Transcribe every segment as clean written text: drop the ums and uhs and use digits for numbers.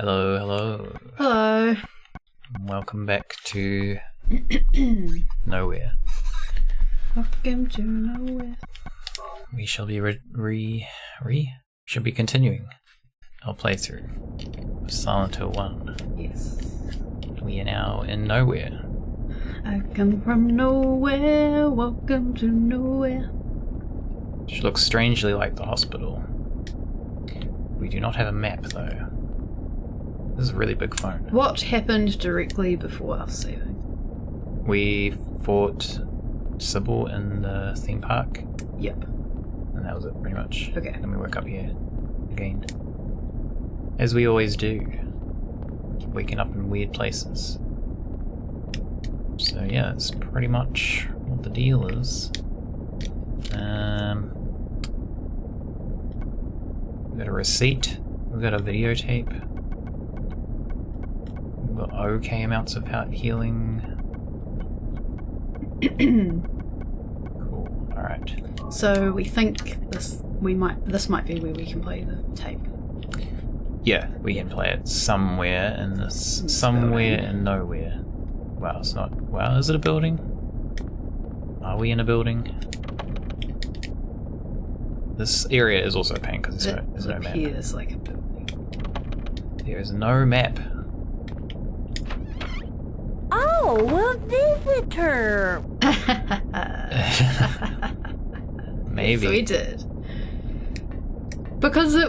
Hello, hello. Hello. Welcome back to nowhere. Welcome to nowhere. We shall be should be continuing our playthrough of Silent Hill 1. Yes. We are now in nowhere. I come from nowhere. Welcome to nowhere. Which looks strangely like the hospital. We do not have a map though. This is a really big phone. What happened directly before us saving? We fought Sybil in the theme park. Yep. And that was it, pretty much. Okay. And we woke up here again. As we always do. Keep waking up in weird places. So yeah, that's pretty much what the deal is. We've got a receipt. We've got a videotape. We've got okay amounts of healing. Cool. Alright. So we think this might be where we can play the tape. Yeah, we can play it somewhere in this somewhere in nowhere. Wow, it's not. Wow, is it a building? Are we in a building? This area is also a pain because there's no map. It appears like a building. There is no map. Oh, a visitor! Maybe. Yes, we did. Because we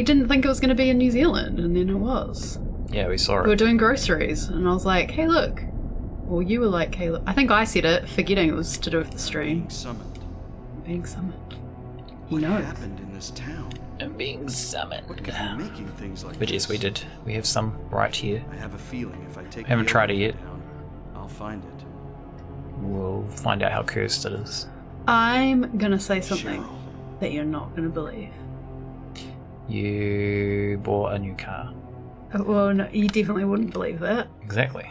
didn't think it was going to be in New Zealand, and then it was. Yeah, we saw it. We were doing groceries, and I was like, hey, look. Well, you were like, hey, look. I think I said it, forgetting it was to do with the stream. Being summoned. What happened in this town? I'm being summoned. What could be making things like But this? yes, we did. We have some right here. I have a feeling if I take Haven't the tried it elevator yet. down, I'll find it. We'll find out how cursed it is. I'm going to say something Cheryl. that you're not going to believe. You bought a new car. Well, no, you definitely wouldn't believe that. Exactly.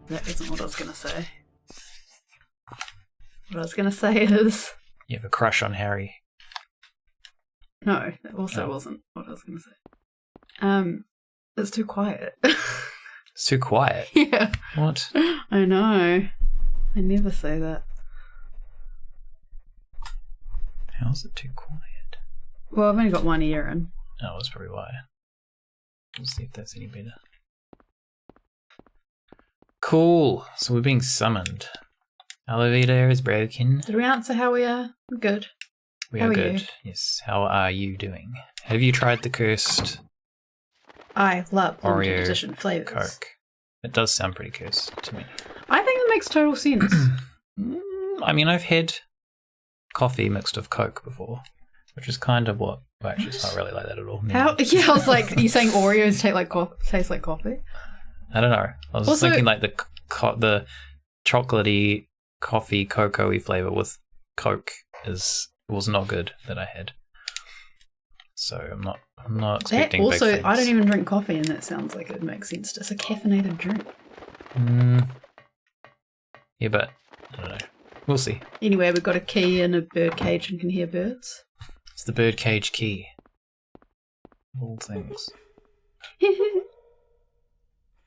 That isn't what I was going to say. What I was going to say is... You have a crush on Harry. No, that also Oh. wasn't what I was going to say. It's too quiet. It's too quiet. Yeah. What? I know. I never say that. How's it too quiet? Well, I've only got one ear in. Oh, that's probably why. We'll see if that's any better. Cool. So we're being summoned. Elevator is broken. Did we answer how we are? We're good. We How are are good. you? Yes. How are you doing? Have you tried the cursed I love Oreo limited edition flavors. Coke? It does sound pretty cursed to me. I think it makes total sense. I mean, I've had coffee mixed with Coke before, which is kind of what... Well, actually, it's not really like that at all. How? Yeah, I was like, you saying Oreos taste like coffee? I don't know. I was Also- thinking like the chocolatey, coffee, cocoa-y flavor with Coke was not good that I had. So I'm not That expecting big also, things. I don't even drink coffee, and that sounds like it would make sense. It's a caffeinated drink. Yeah, but I don't know. We'll see. Anyway, we've got a key in a bird cage and can hear birds. It's the birdcage key. Of all things.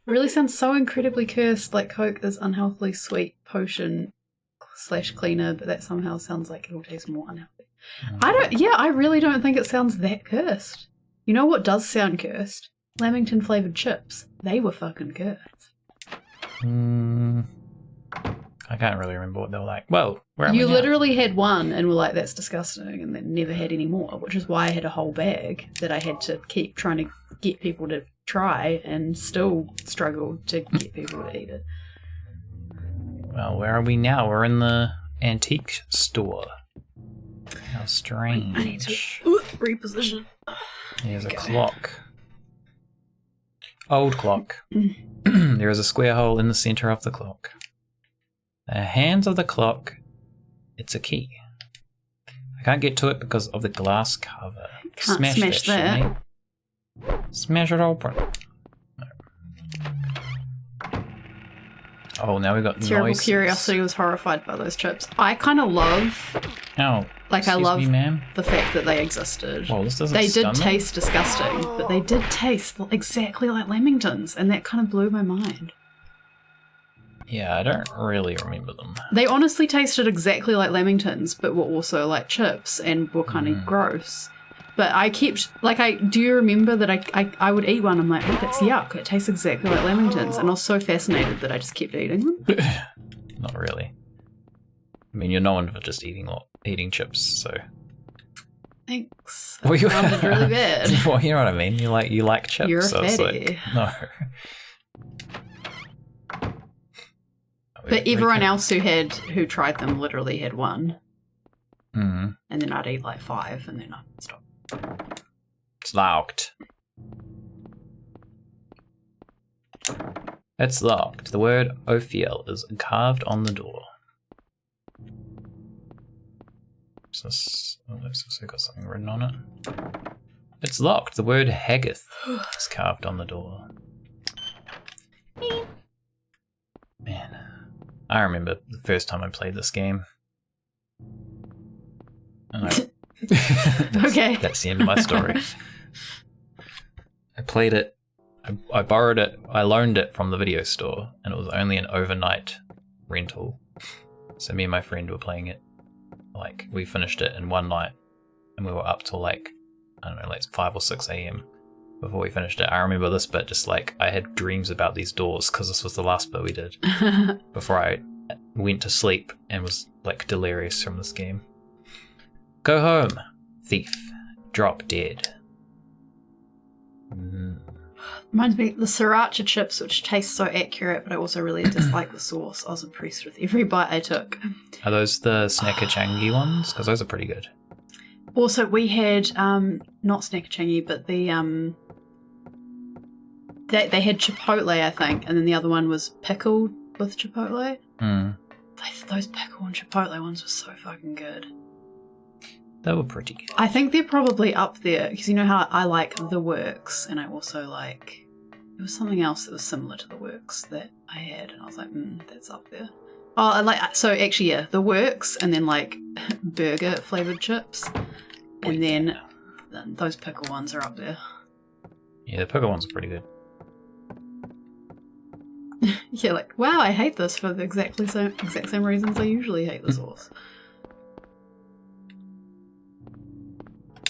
Really sounds so incredibly cursed, like Coke is unhealthily sweet potion / cleaner, but that somehow sounds like it'll taste more unhealthy. I really don't think it sounds that cursed. You know what does sound cursed? Lamington flavoured chips. They were fucking cursed. I can't really remember what they were like. Well, where are we You now? literally had one and were like, that's disgusting, and then never had any more, which is why I had a whole bag that I had to keep trying to get people to try and still struggled to get people to eat it. Well, where are we now? We're in the antique store. How strange. I need to reposition. There's a clock. Old clock. There is a square hole in the center of the clock. The hands of the clock, it's a key. I can't get to it because of the glass cover. Can't smash that. shimmy. Smash it open. No. Oh, now we've got Terrible noises. Curiosity was horrified by those chips. I kind of love Ow. Like, I Excuse love me, ma'am? the fact that they existed. Well, this doesn't They stun did them. taste disgusting, but they did taste exactly like Lamingtons, and that kind of blew my mind. Yeah, I don't really remember them. They honestly tasted exactly like Lamingtons, but were also like chips and were kind of gross. But I kept, like, do you remember that I would eat one? I'm like, oh, that's yuck. It tastes exactly like Lamingtons. And I was so fascinated that I just kept eating them. Not really. I mean, you're known for just eating chips, so. Thanks. Well, That sounded really bad. Well, you know what I mean. You like chips. You're a so it's fatty. like, no. But everyone else who tried them literally had one. Mm. And then I'd eat like 5 and then I'd stop. It's locked. It's locked. The word Ophiel is carved on the door. So it's also got something written on it. It's locked. The word Haggith is carved on the door. Man, I remember the first time I played this game. And Okay. That's the end of my story. I played it. I borrowed it. I loaned it from the video store, and it was only an overnight rental. So me and my friend were playing it. Like, we finished it in one night, and we were up till like, I don't know, like 5 or 6 a.m. before we finished it. I remember this bit, just like, I had dreams about these doors, because this was the last bit we did before I went to sleep and was like delirious from this game. Go home, thief. Drop dead. Reminds me the sriracha chips, which taste so accurate, but I also really dislike the sauce. I was impressed with every bite I took. Are those the Snackachangi ones? Because those are pretty good. Also, we had not Snackachangi, but the they had chipotle, I think, and then the other one was pickled with chipotle. Mm. Those pickle and chipotle ones were so fucking good. They were pretty good. I think they're probably up there because you know how I like The Works, and I also like there was something else that was similar to The Works that I had, and I was like, that's up there. Oh, I like so actually, yeah, The Works, and then like burger flavored chips, and then those pickle ones are up there. Yeah, the pickle ones are pretty good. Yeah, like wow, I hate this for the exact same reasons I usually hate the sauce.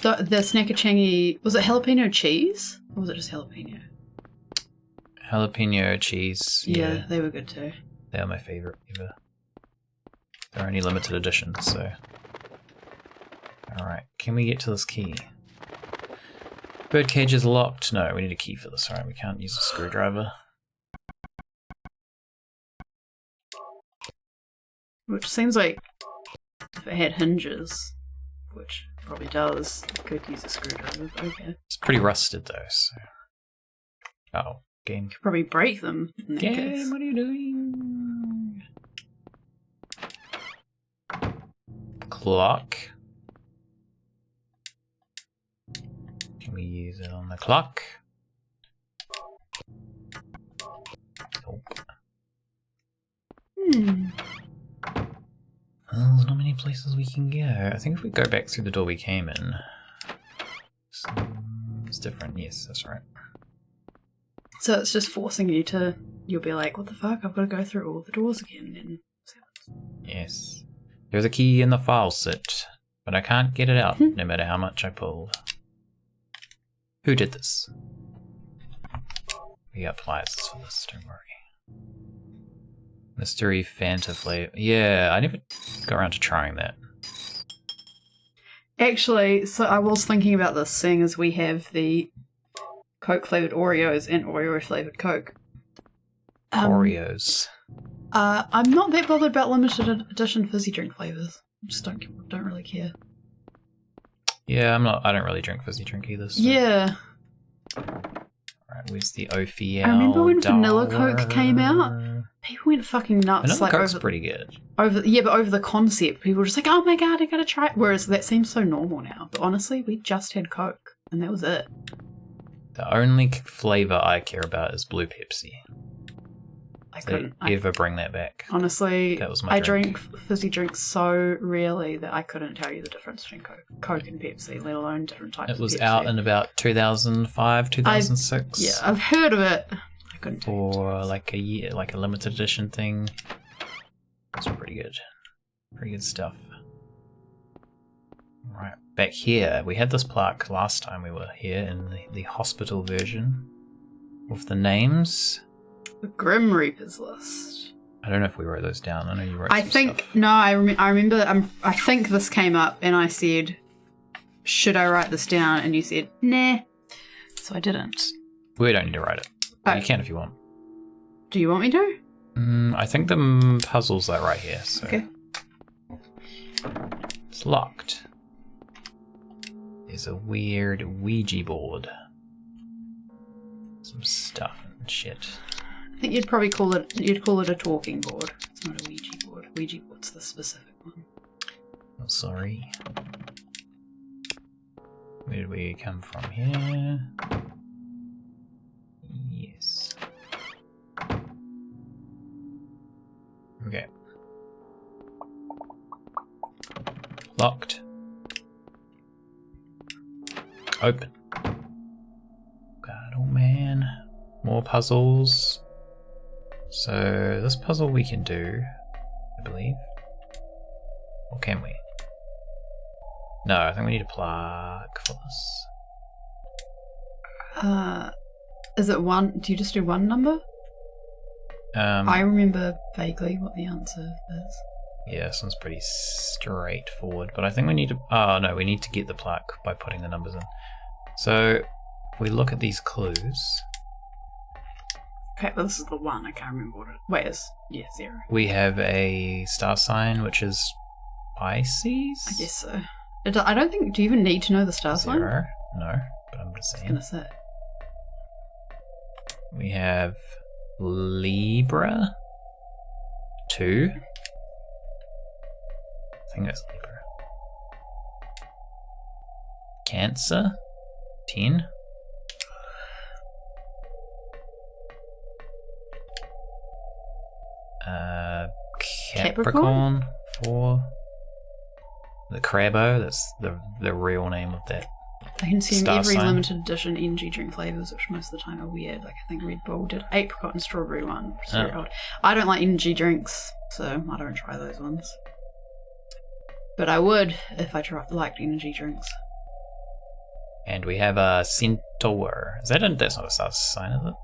The Snackachangi, was it jalapeno cheese? Or was it just jalapeno? Jalapeno cheese. Yeah, they were good too. They are my favourite ever. They're only limited editions, so. Alright, can we get to this key? Birdcage is locked. No, we need a key for this. Alright, we can't use a screwdriver. Which seems like if it had hinges, which probably does, you could use a screwdriver, but okay. It's pretty rusted though, so. Oh, game. Could probably break them in that case. Game, what are you doing? Clock. Can we use it on the clock? Nope. Well, there's not many places we can go. I think if we go back through the door we came in, it's different. Yes, that's right. So it's just forcing you to, you'll be like, what the fuck, I've got to go through all the doors again. And Yes. There's a key in the file set, but I can't get it out no matter how much I pull. Who did this? We got pliers for this, don't worry. Mystery Fanta flavor. Yeah, I never got around to trying that. actually, so I was thinking about this, seeing as we have the Coke flavoured Oreos and Oreo flavoured Coke. Oreos. I'm not that bothered about limited edition fizzy drink flavours. I just don't really care. Yeah, I don't really drink fizzy drink either. So. Yeah. Alright, where's the Ophiel? I remember when Vanilla Coke came out, people went fucking nuts. Vanilla like Coke's over, pretty good. but over the concept, people were just like, "Oh my god, I gotta try it." Whereas that seems so normal now. But honestly, we just had Coke, and that was it. The only flavour I care about is Blue Pepsi. I couldn't. Ever bring that back? Honestly, That was my I drink. drink fizzy drinks so rarely that I couldn't tell you the difference between Coke and Pepsi, let alone different types of Pepsi. It was out in about 2005, 2006. Yeah, I've heard of it. I couldn't tell you. For like a year, like a limited edition thing. It's pretty good. Pretty good stuff. Right, back here, we had this plaque last time we were here in the hospital version with the names. The Grim Reaper's list. I don't know if we wrote those down. I know you wrote I some think, stuff. no, I remember, I think this came up and I said, should I write this down? And you said, nah. So I didn't. We don't need to write it. Oh. You can if you want. Do you want me to? I think the puzzle's like right here, so. Okay. It's locked. There's a weird Ouija board. Some stuff and shit. I think you'd probably call it a talking board. It's not a Ouija board. Ouija board's the specific one. Oh, sorry. Where did we come from here? Yes. Okay. Locked. Open. God, oh man. More puzzles. So, this puzzle we can do, I believe. Or can we? No, I think we need a plaque for this. Is it one? Do you just do one number? I remember vaguely what the answer is. Yeah, this one's pretty straightforward, but I think we need to... Oh, no, we need to get the plaque by putting the numbers in. So, if we look at these clues... Okay, well, this is the one. I can't remember what it... Wait, yeah, 0. We have a star sign, which is Pisces? I guess so. I don't think... Do you even need to know the star sign? 0? No, but I'm just I saying. was going to say. We have Libra 2. I think that's Libra. Cancer 10. Capricorn 4. The Crabbo, that's the real name of that. I consume Star every sign. limited edition energy drink flavours, which most of the time are weird. Like, I think Red Bull did apricot and strawberry one, which is very odd. I don't like energy drinks, so I don't try those ones. But I would if I liked energy drinks. And we have a Centaur. That's not a star sign, is it?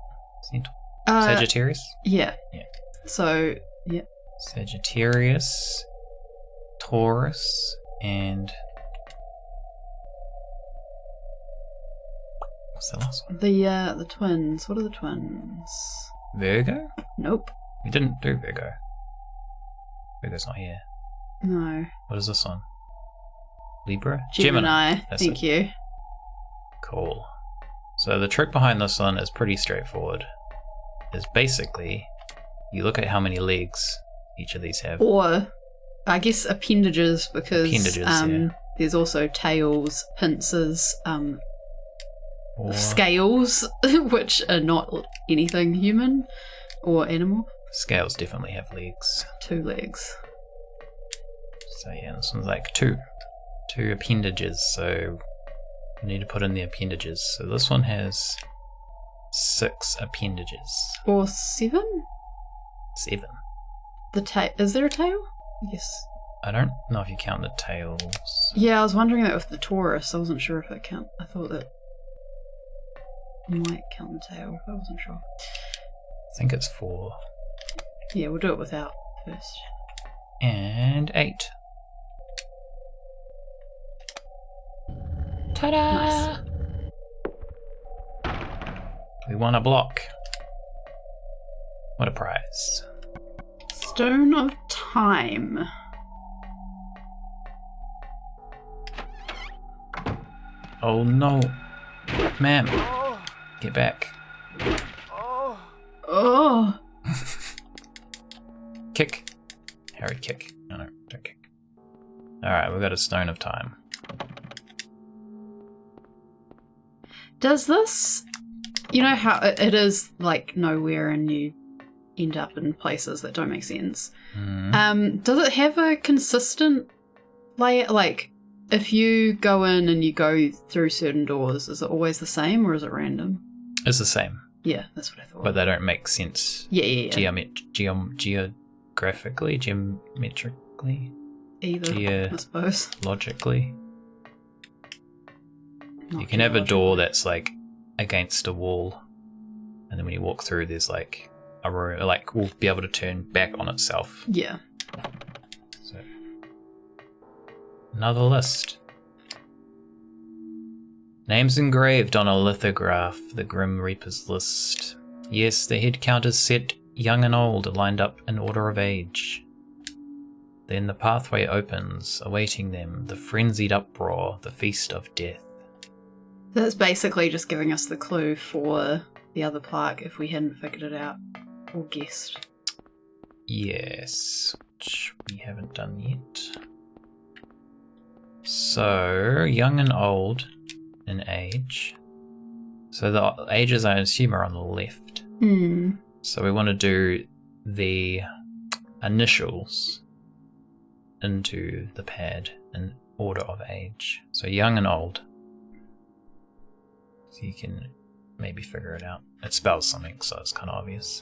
Centaur. Uh, Sagittarius? Yeah. Yeah. So, yeah. Sagittarius, Taurus, and... What's the last one? The twins. What are the twins? Virgo? Nope. We didn't do Virgo. Virgo's not here. No. What is this one? Libra? Gemini. That's Thank it. you. Cool. So the trick behind this one is pretty straightforward. Is basically, you look at how many legs each of these have. Or, I guess, appendages, because Yeah. there's also tails, pincers, Or scales, which are not anything human or animal. scales definitely have legs. 2 legs. So yeah, this one's like 2 appendages, so we need to put in the appendages. So this one has 6 appendages. Or 7? 7. Is there a tail? Yes. I don't know if you count the tails. Yeah, I was wondering that with the Taurus. I wasn't sure if it count. I thought that you might count the tail. I wasn't sure. I think it's 4. Yeah, we'll do it without first. And 8. Ta-da! Nice. We won a block. What a prize. Stone of Time. Oh no. Ma'am. Get back. Oh. Kick. Harry, kick. No, don't kick. Alright, we've got a Stone of Time. Does this... You know how it is, like, nowhere and you end up in places that don't make sense. Mm. Does it have a consistent layout? Like, if you go in and you go through certain doors, is it always the same or is it random? It's the same, Yeah, that's what I thought. but they don't make sense yeah. geographically, geometrically, Either, I suppose. logically. Not You can have a door geologically. that's like against a wall, and then when you walk through, there's like a room, like will be able to turn back on itself. Yeah. So another list. Names engraved on a lithograph, the Grim Reaper's list. Yes, the head count is set young and old, lined up in order of age. Then the pathway opens, awaiting them, the frenzied uproar, the feast of death. That's basically just giving us the clue for the other plaque if we hadn't figured it out or guessed. Yes, which we haven't done yet. So, young and old in age. So the ages, I assume, are on the left. So we want to do the initials into the pad in order of age. So young and old. So you can maybe figure it out. It spells something, so it's kind of obvious.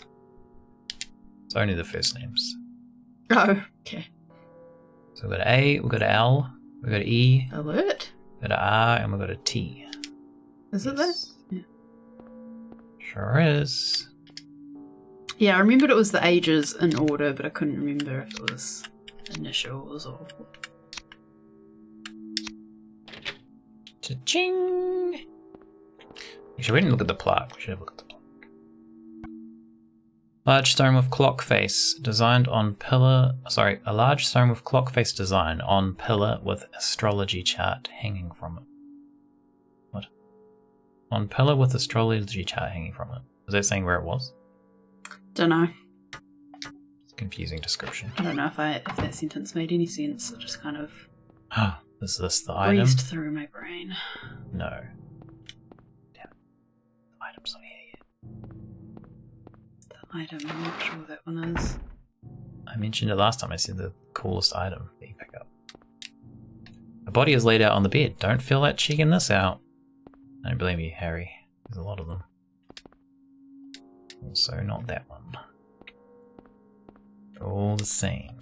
It's only the first names. Oh, okay. So we've got an A, we've got an L, we've got an E, Alert? we've got an R, and we've got a T. Is it Yes. that? Yeah. Sure is. Yeah, I remembered it was the ages in order, but I couldn't remember if it was initials or... Cha-ching! Actually, we didn't look at the plaque. We should have looked at the plaque. Large stone with clock face designed on pillar. Sorry, a large stone with clock face design on pillar with astrology chart hanging from it. What? On pillar with astrology chart hanging from it. Is that saying where it was? Dunno. Confusing description. I don't know if that sentence made any sense. It just kind of Is this the item? breezed through my brain. No. Damn it. The item's not here yet. The item, I'm not sure what that one is. I mentioned it last time. I said the coolest item that you pick up. A body is laid out on the bed. Don't feel like checking this out. Don't blame you, Harry. There's a lot of them. Also, not that one. All the same.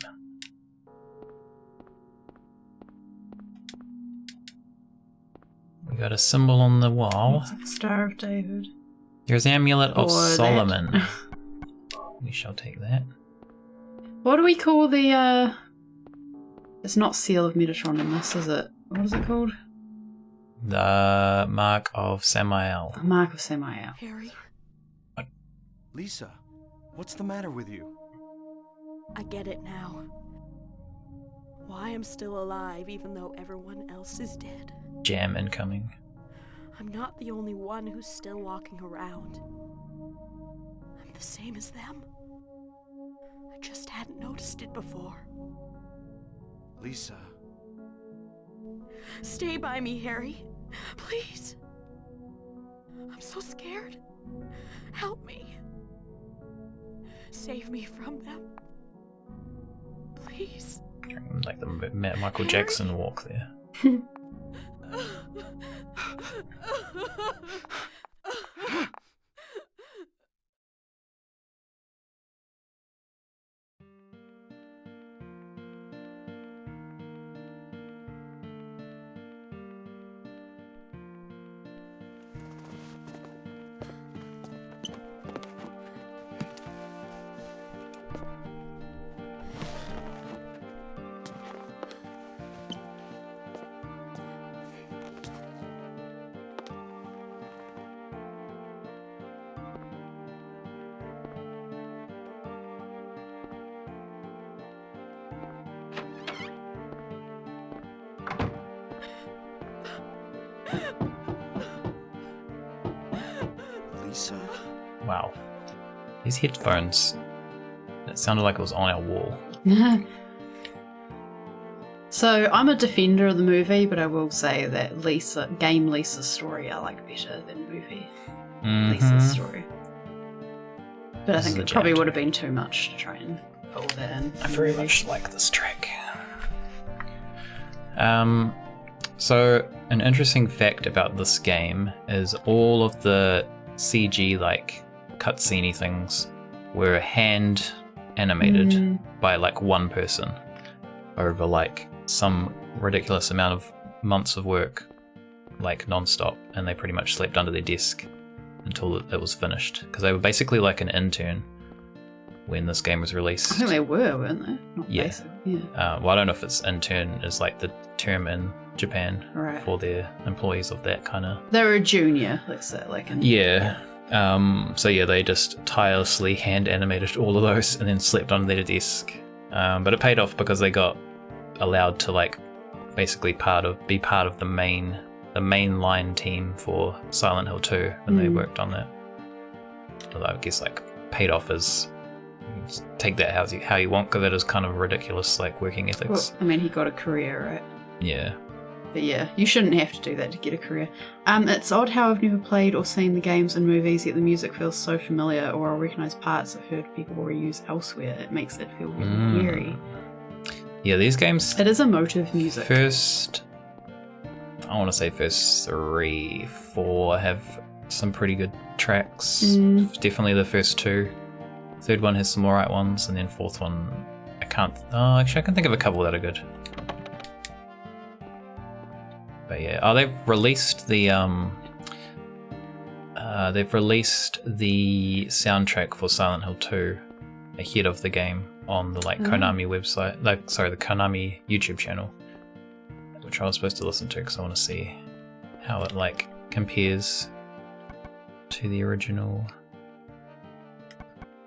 We got a symbol on the wall. It's like Star of David. Here's Amulet of Or that. Solomon. We shall take that. What do we call the, It's not Seal of Metatron in this, is it? What is it called? The Mark of Samael. A Mark of Samael. Harry, Lisa, what's the matter with you? I get it now. Why I'm still alive even though everyone else is dead. Jam incoming. I'm not the only one who's still walking around. I'm the same as them. I just hadn't noticed it before. Lisa, Stay by me, Harry. Please. I'm so scared. Help me. Save me from them. Please. Like the Michael Jackson walk there. Lisa, Wow. These headphones. It sounded like it was on our wall. So I'm a defender of the movie, but I will say that Lisa's story I like better than movie Lisa's story. But I This think is it the probably janitor. would have been too much to try and pull that in. I very much like this track. So an interesting fact about this game is all of the CG like cutscene things were hand animated by like one person over like some ridiculous amount of months of work, like non-stop, and they pretty much slept under their desk until it was finished, because they were basically like an intern when this game was released. I think they were, weren't they? Not Yeah. basic. Yeah. Well, I don't know if it's intern is like the term in Japan Right. for their employees of that kind of. They were a junior, let's say, like in Yeah. So yeah, they just tirelessly hand animated all of those and then slept under their desk. But it paid off because they got allowed to like basically be part of the mainline team for Silent Hill 2 when they worked on that. Although I guess like paid off as take that how you want, because that is kind of ridiculous like working ethics. Well, I mean, he got a career, right? Yeah. But yeah, you shouldn't have to do that to get a career. It's odd how I've never played or seen the games and movies, yet the music feels so familiar, or I'll recognise parts I've heard people reuse elsewhere. It makes it feel really eerie. Yeah, these games. It is emotive music. I want to say first 3, 4 have some pretty good tracks. Definitely the first 2. Third one has some alright ones, and then fourth one, I can think of a couple that are good. But yeah, they've released the soundtrack for Silent Hill 2 ahead of the game on the Konami website, the Konami YouTube channel, which I was supposed to listen to because I want to see how it compares to the original.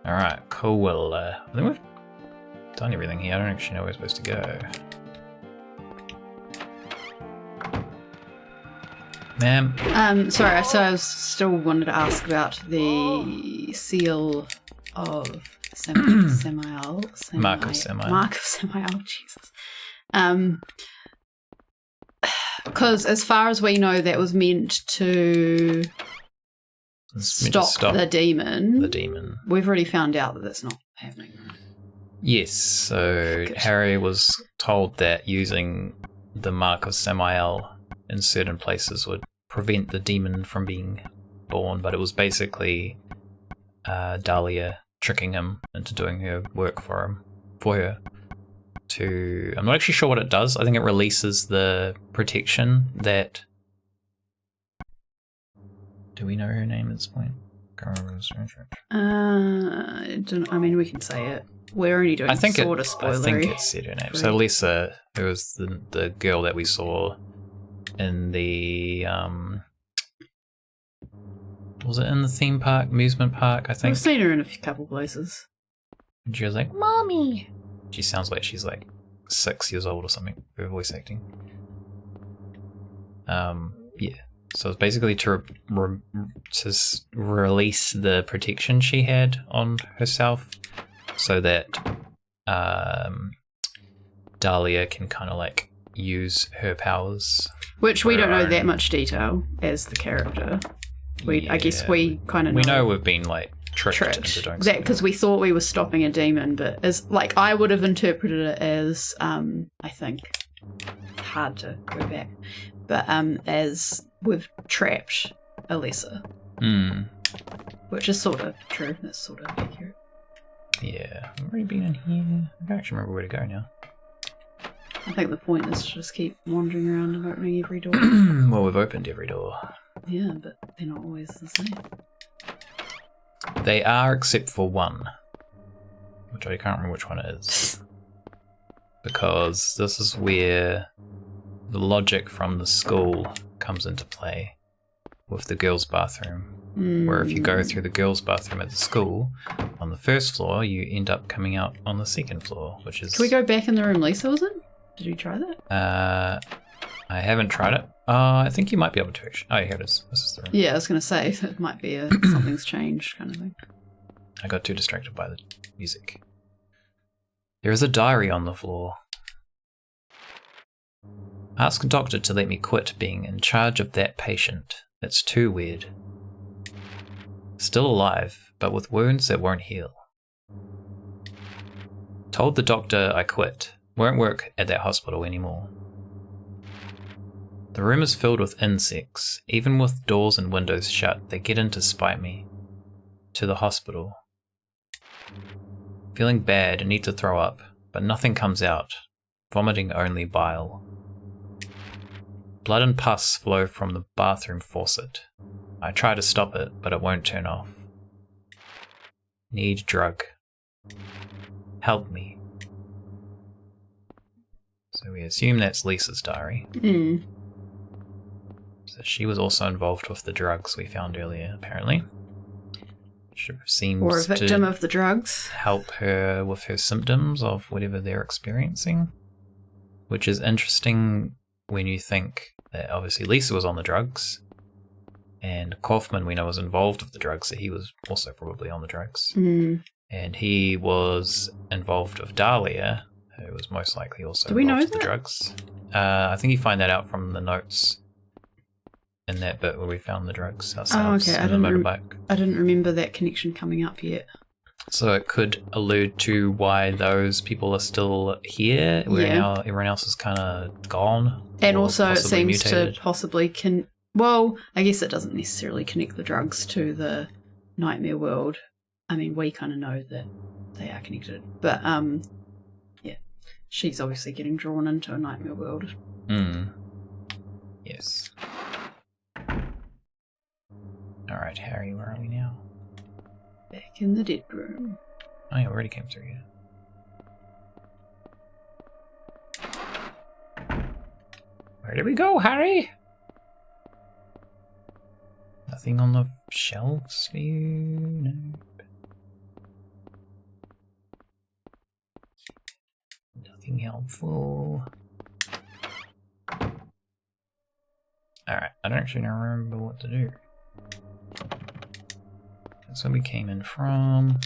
All right, cool. Well, I think we've done everything here. I don't actually know where we're supposed to go. Ma'am? Sorry, so I still wanted to ask about the seal of Samael. Mark of Samael. Mark of Samael, Jesus. Because as far as we know, that was meant to stop the demon. The demon. We've already found out that that's not happening. Yes, so Harry was told that using the Mark of Samael in certain places would prevent the demon from being born, but it was basically Dahlia tricking him into doing her work for her. I'm not actually sure what it does. I think it releases the protection that... Do we know her name at this point? Can't remember. I mean, we can say it. We're only doing sort of spoilery. I think it said her name. So Lisa, who was the girl that we saw in the was it in the theme park, amusement park, I think? I've seen her in a couple places. And she was like, "Mommy." She sounds like she's 6 years old or something, her voice acting. Yeah. So it's basically to release the protection she had on herself, so that Dahlia can kind of use her powers. Which we don't know that much detail as the character. I guess we kind of know. We know we've been tricked into doing something. Because we thought we were stopping a demon, but as I would have interpreted it as I think it's hard to go back, but as we've trapped Elisa, which is sort of true. That's sort of accurate. Yeah, I've already been in here. I can't actually remember where to go now. I think the point is to just keep wandering around and opening every door. Well, we've opened every door. Yeah, but they're not always the same. They are, except for one, which I can't remember which one it is. Because this is where the logic from the school comes into play with the girls' bathroom. Where if you go through the girls' bathroom at the school on the first floor, you end up coming out on the second floor, which is... Can we go back in the room Lisa was in? Did you try that? I haven't tried it. I think you might be able to actually. Oh, here it is. This is the room. Yeah, I was going to say, it might be a something's changed kind of thing. I got too distracted by the music. There is a diary on the floor. Ask doctor to let me quit being in charge of that patient. It's too weird. Still alive, but with wounds that won't heal. Told the doctor I quit. Won't work at that hospital anymore. The room is filled with insects. Even with doors and windows shut, they get in to spite me. To the hospital. Feeling bad and need to throw up, but nothing comes out. Vomiting only bile. Blood and pus flow from the bathroom faucet. I try to stop it, but it won't turn off. Need drug. Help me. So we assume that's Lisa's diary. So she was also involved with the drugs we found earlier, apparently. Which seems or a victim to of the drugs. help her with her symptoms of whatever they're experiencing. Which is interesting when you think that obviously Lisa was on the drugs. And Kaufman, we know, was involved with the drugs, so he was also probably on the drugs. And he was involved with Dahlia, who was most likely also involved with the drugs. I think you find that out from the notes in that bit where we found the drugs ourselves in the motorbike. I didn't remember that connection coming up yet. So it could allude to why those people are still here, where now everyone else is kind of gone. And also it seems mutated. to possibly well, I guess it doesn't necessarily connect the drugs to the nightmare world. I mean, we kind of know that they are connected. But, yeah, she's obviously getting drawn into a nightmare world. Yes. Alright, Harry, where are we now? Back in the dead room. Oh, yeah, we already came through here. Where did we go, Harry? Nothing on the shelves for you? Nope. Nothing helpful. Alright, I don't actually remember what to do. That's where we came in from.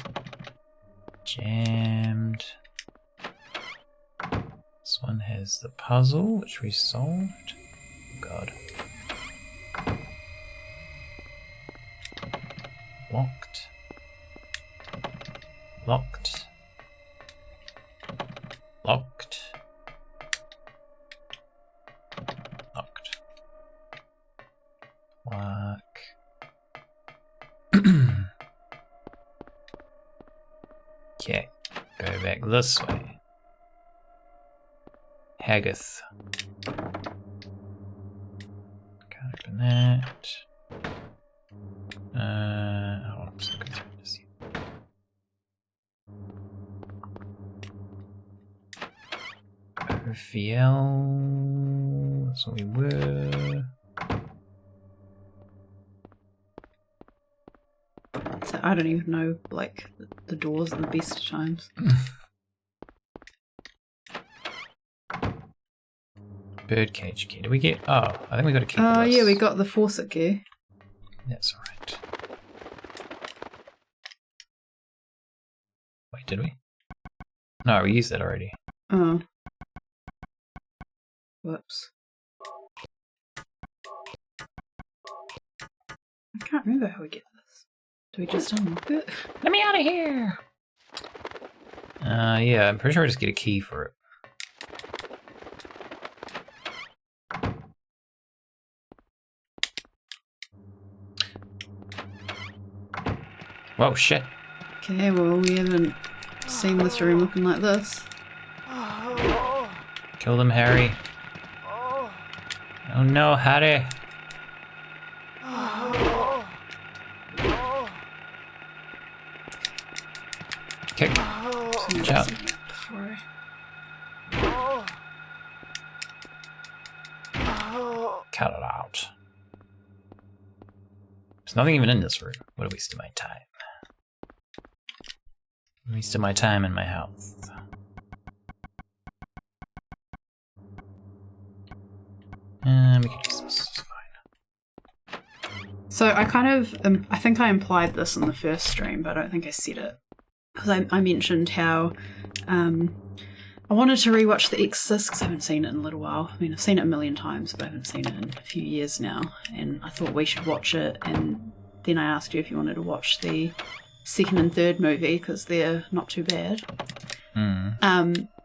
Jammed. This one has the puzzle, which we solved. Oh god. Locked. Locked. Locked. Locked. Lock. Okay, go back this way. Haggith. Can't open that. Hold on, I'm just looking through this. OFL. That's what we were. So I don't even know, like, the doors are the best of times. Birdcage key. Did we get... Oh, I think we got a key. Oh, yeah, we got the faucet key. That's alright. Wait, did we? No, we used that already. Oh. Whoops. I can't remember how we get this. Do we just unlock it? Let me out of here! Yeah, I'm pretty sure I just get a key for it. Whoa, shit. Okay, well, we haven't seen this room looking like this. Kill them, Harry. Oh no, Harry. Kick. Watch out. Cut it out. There's nothing even in this room. What a waste of my time. Waste of my time and my health. We can use this. It's fine. So I kind of, I think I implied this in the first stream, but I don't think I said it. Because I mentioned how I wanted to rewatch The Exorcist because I haven't seen it in a little while. I mean, I've seen it a million times, but I haven't seen it in a few years now. And I thought we should watch it and then I asked you if you wanted to watch the second and third movie because they're not too bad.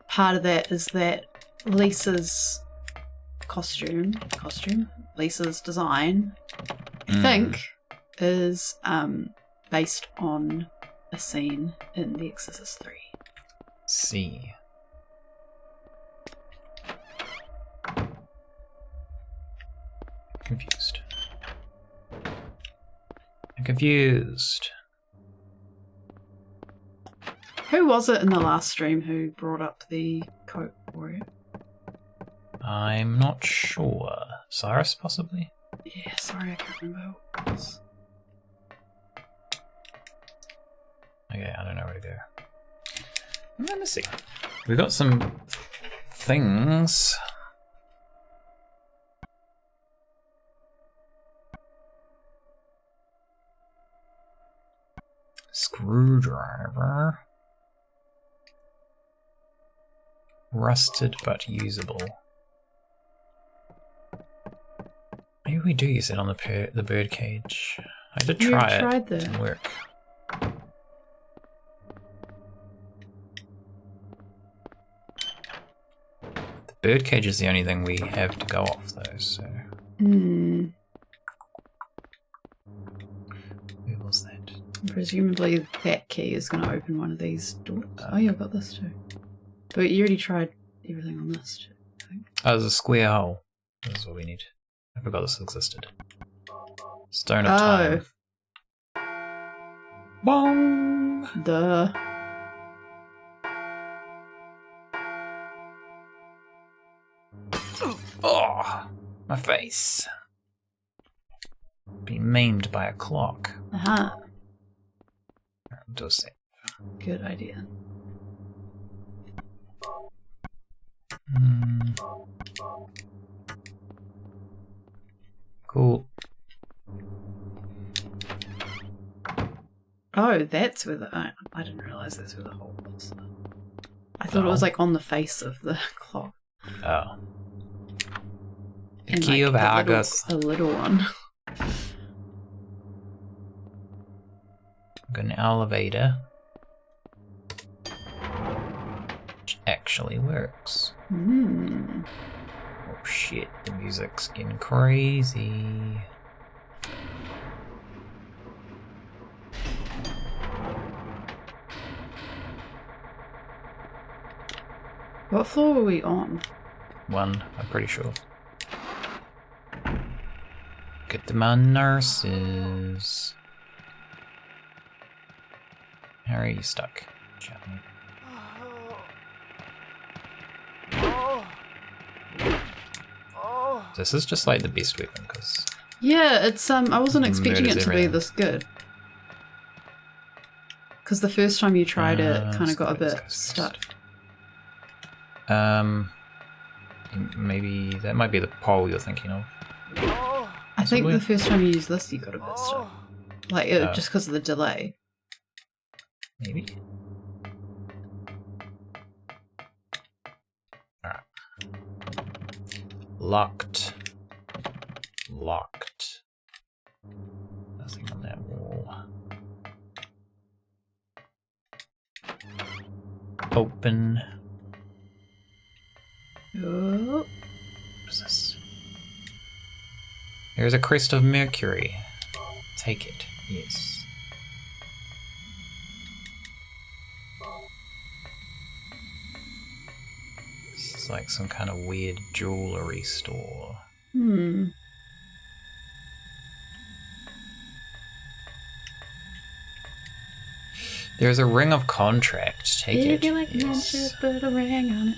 Part of that is that Lisa's costume, Lisa's design, I think, is based on a scene in The Exorcist 3. See. Confused. I'm confused. Who was it in the last stream who brought up the Coke Oreo? I'm not sure. Cyrus, possibly? Yeah, sorry, I can't remember who it was. Okay, I don't know where to go. Let me see. We've got some things. Screwdriver. Rusted but usable. Maybe we do use it on the bird cage. I did try it. Tried It didn't work. The bird cage is the only thing we have to go off though, so. Where was that? Presumably that key is going to open one of these doors. Oh, yeah, I've got this too. But you already tried everything on this too, I think. Oh, there's a square hole. That's what we need. I forgot this existed. Stone of Time. Bong! Duh. Oh, my face. Being maimed by a clock. Aha. Do a sec. Good idea. Cool. Oh, that's where the... I didn't realise that's where the hole was. I thought it was like on the face of the clock. Oh. The And, key of Argus. A little one. Got an elevator. Which actually works. Hmm. Oh shit, the music's getting crazy. What floor were we on? 1, I'm pretty sure. Get to my nurses. How are you stuck? Chat me. This is just like the best weapon, because Yeah, it's I wasn't expecting it murders to be everything. this good. Because the first time you tried it, kind let's of got a go, let's bit go, let's stuck. maybe that might be the pole you're thinking of. I think Possibly. the first time you used this, you got a bit stuck. Like, just because of the delay. Maybe. Alright. Locked. Locked. Nothing on that wall. Open. Oh. What is this? There's a crest of Mercury. Take it. Yes. This is like some kind of weird jewelry store. Hmm. There's a ring of contract. Take it. If you like Yes. magic, put a ring on it.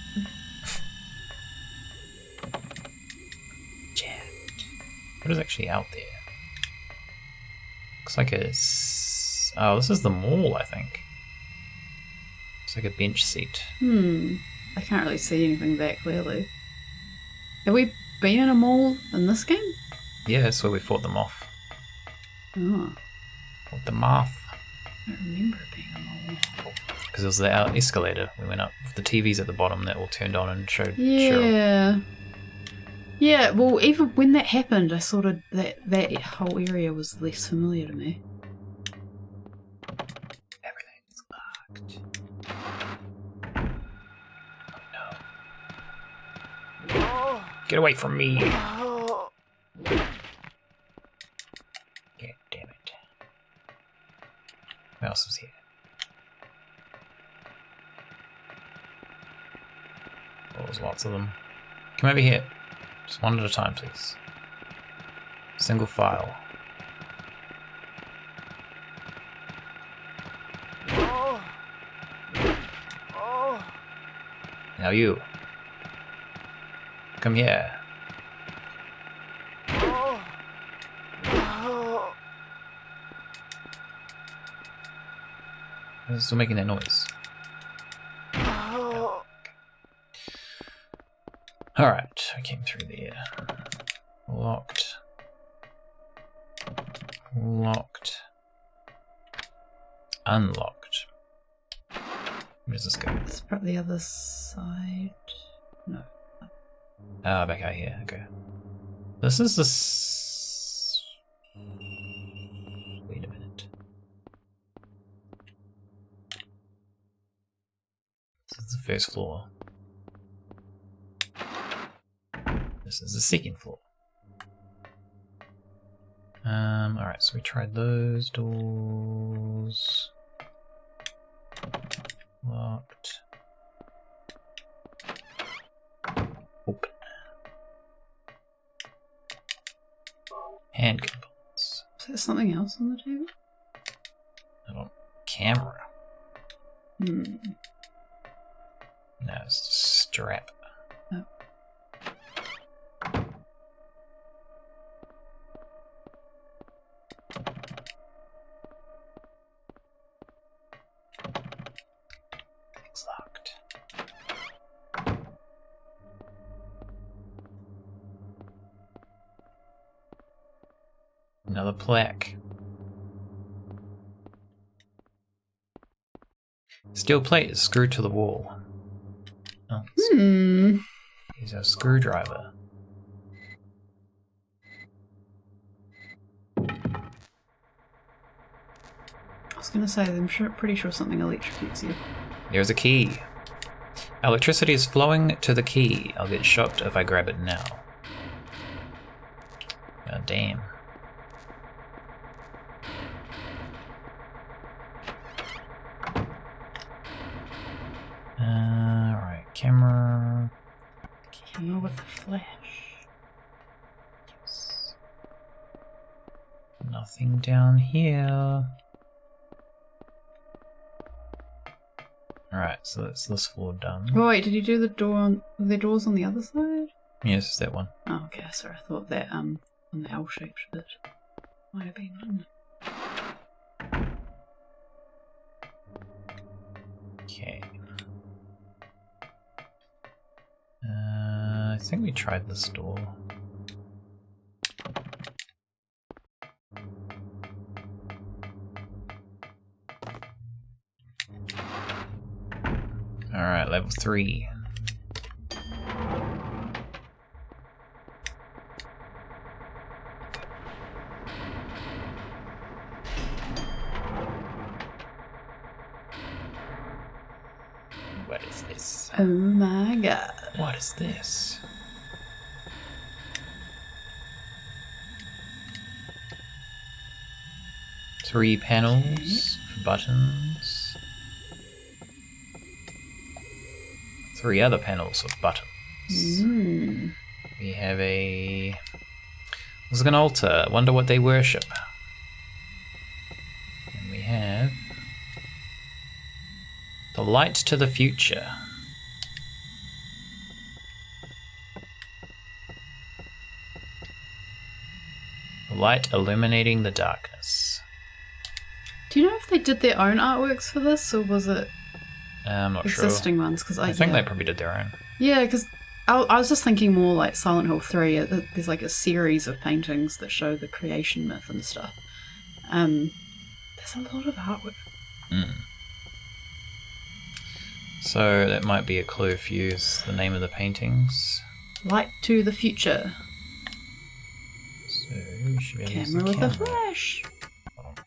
Jacked. What is actually out there? Looks like a... Oh, this is the mall, I think. It's like a bench seat. Hmm. I can't really see anything that clearly. Have we been in a mall in this game? Yeah, that's where we fought them off. Oh. Fought them off. I don't remember it being a mall. Because it was the escalator we went up. The TVs at the bottom that all turned on and showed... Yeah. Yeah, well, even when that happened, I sort of that whole area was less familiar to me. Everything's locked. Oh no. Get away from me. God damn it. What else is here? Oh, there's lots of them. Come over here. Just one at a time, please. Single file. Now you. Come here. It's still making that noise. Oh, okay. Alright, I came through there. Locked. Locked. Unlocked. Where does this go? It's probably the other side. No. Ah, back out here. Okay. This is the. Wait a minute. This is the first floor. This is the second floor. Alright, so we tried those doors. Locked. Open. Hand components. Is there something else on the table? I don't. Camera. Hmm. No, it's just strap. Oh. It's locked. Another plaque. Steel plate is screwed to the wall. Oh, here's a screwdriver. I was going to say, I'm pretty sure something electrocutes you. There's a key. Electricity is flowing to the key. I'll get shocked if I grab it now. God damn. Alright, camera. Camera with the flash. Yes. Nothing down here. Alright, so that's this floor done. Oh, wait, did you do the door on... Were there doors on the other side? Yes, it's that one. Oh, okay, sorry, I thought that, on the L-shaped bit might have been one. Okay. I think we tried this door. Alright, level 3. What is this? Oh my god. What is this? Three panels for buttons. 3 other panels of buttons. We have a... There's an altar. Wonder what they worship. And we have... The light to the future. The light illuminating the darkness. Do you know if they did their own artworks for this, or was it I'm not existing sure. ones? Cause I think they probably did their own. Yeah, because I was just thinking more like Silent Hill 3. There's like a series of paintings that show the creation myth and stuff. There's a lot of artwork. So that might be a clue if you use the name of the paintings. Light to the future. So we should be able to use the Camera with a camera. flash. Hold on.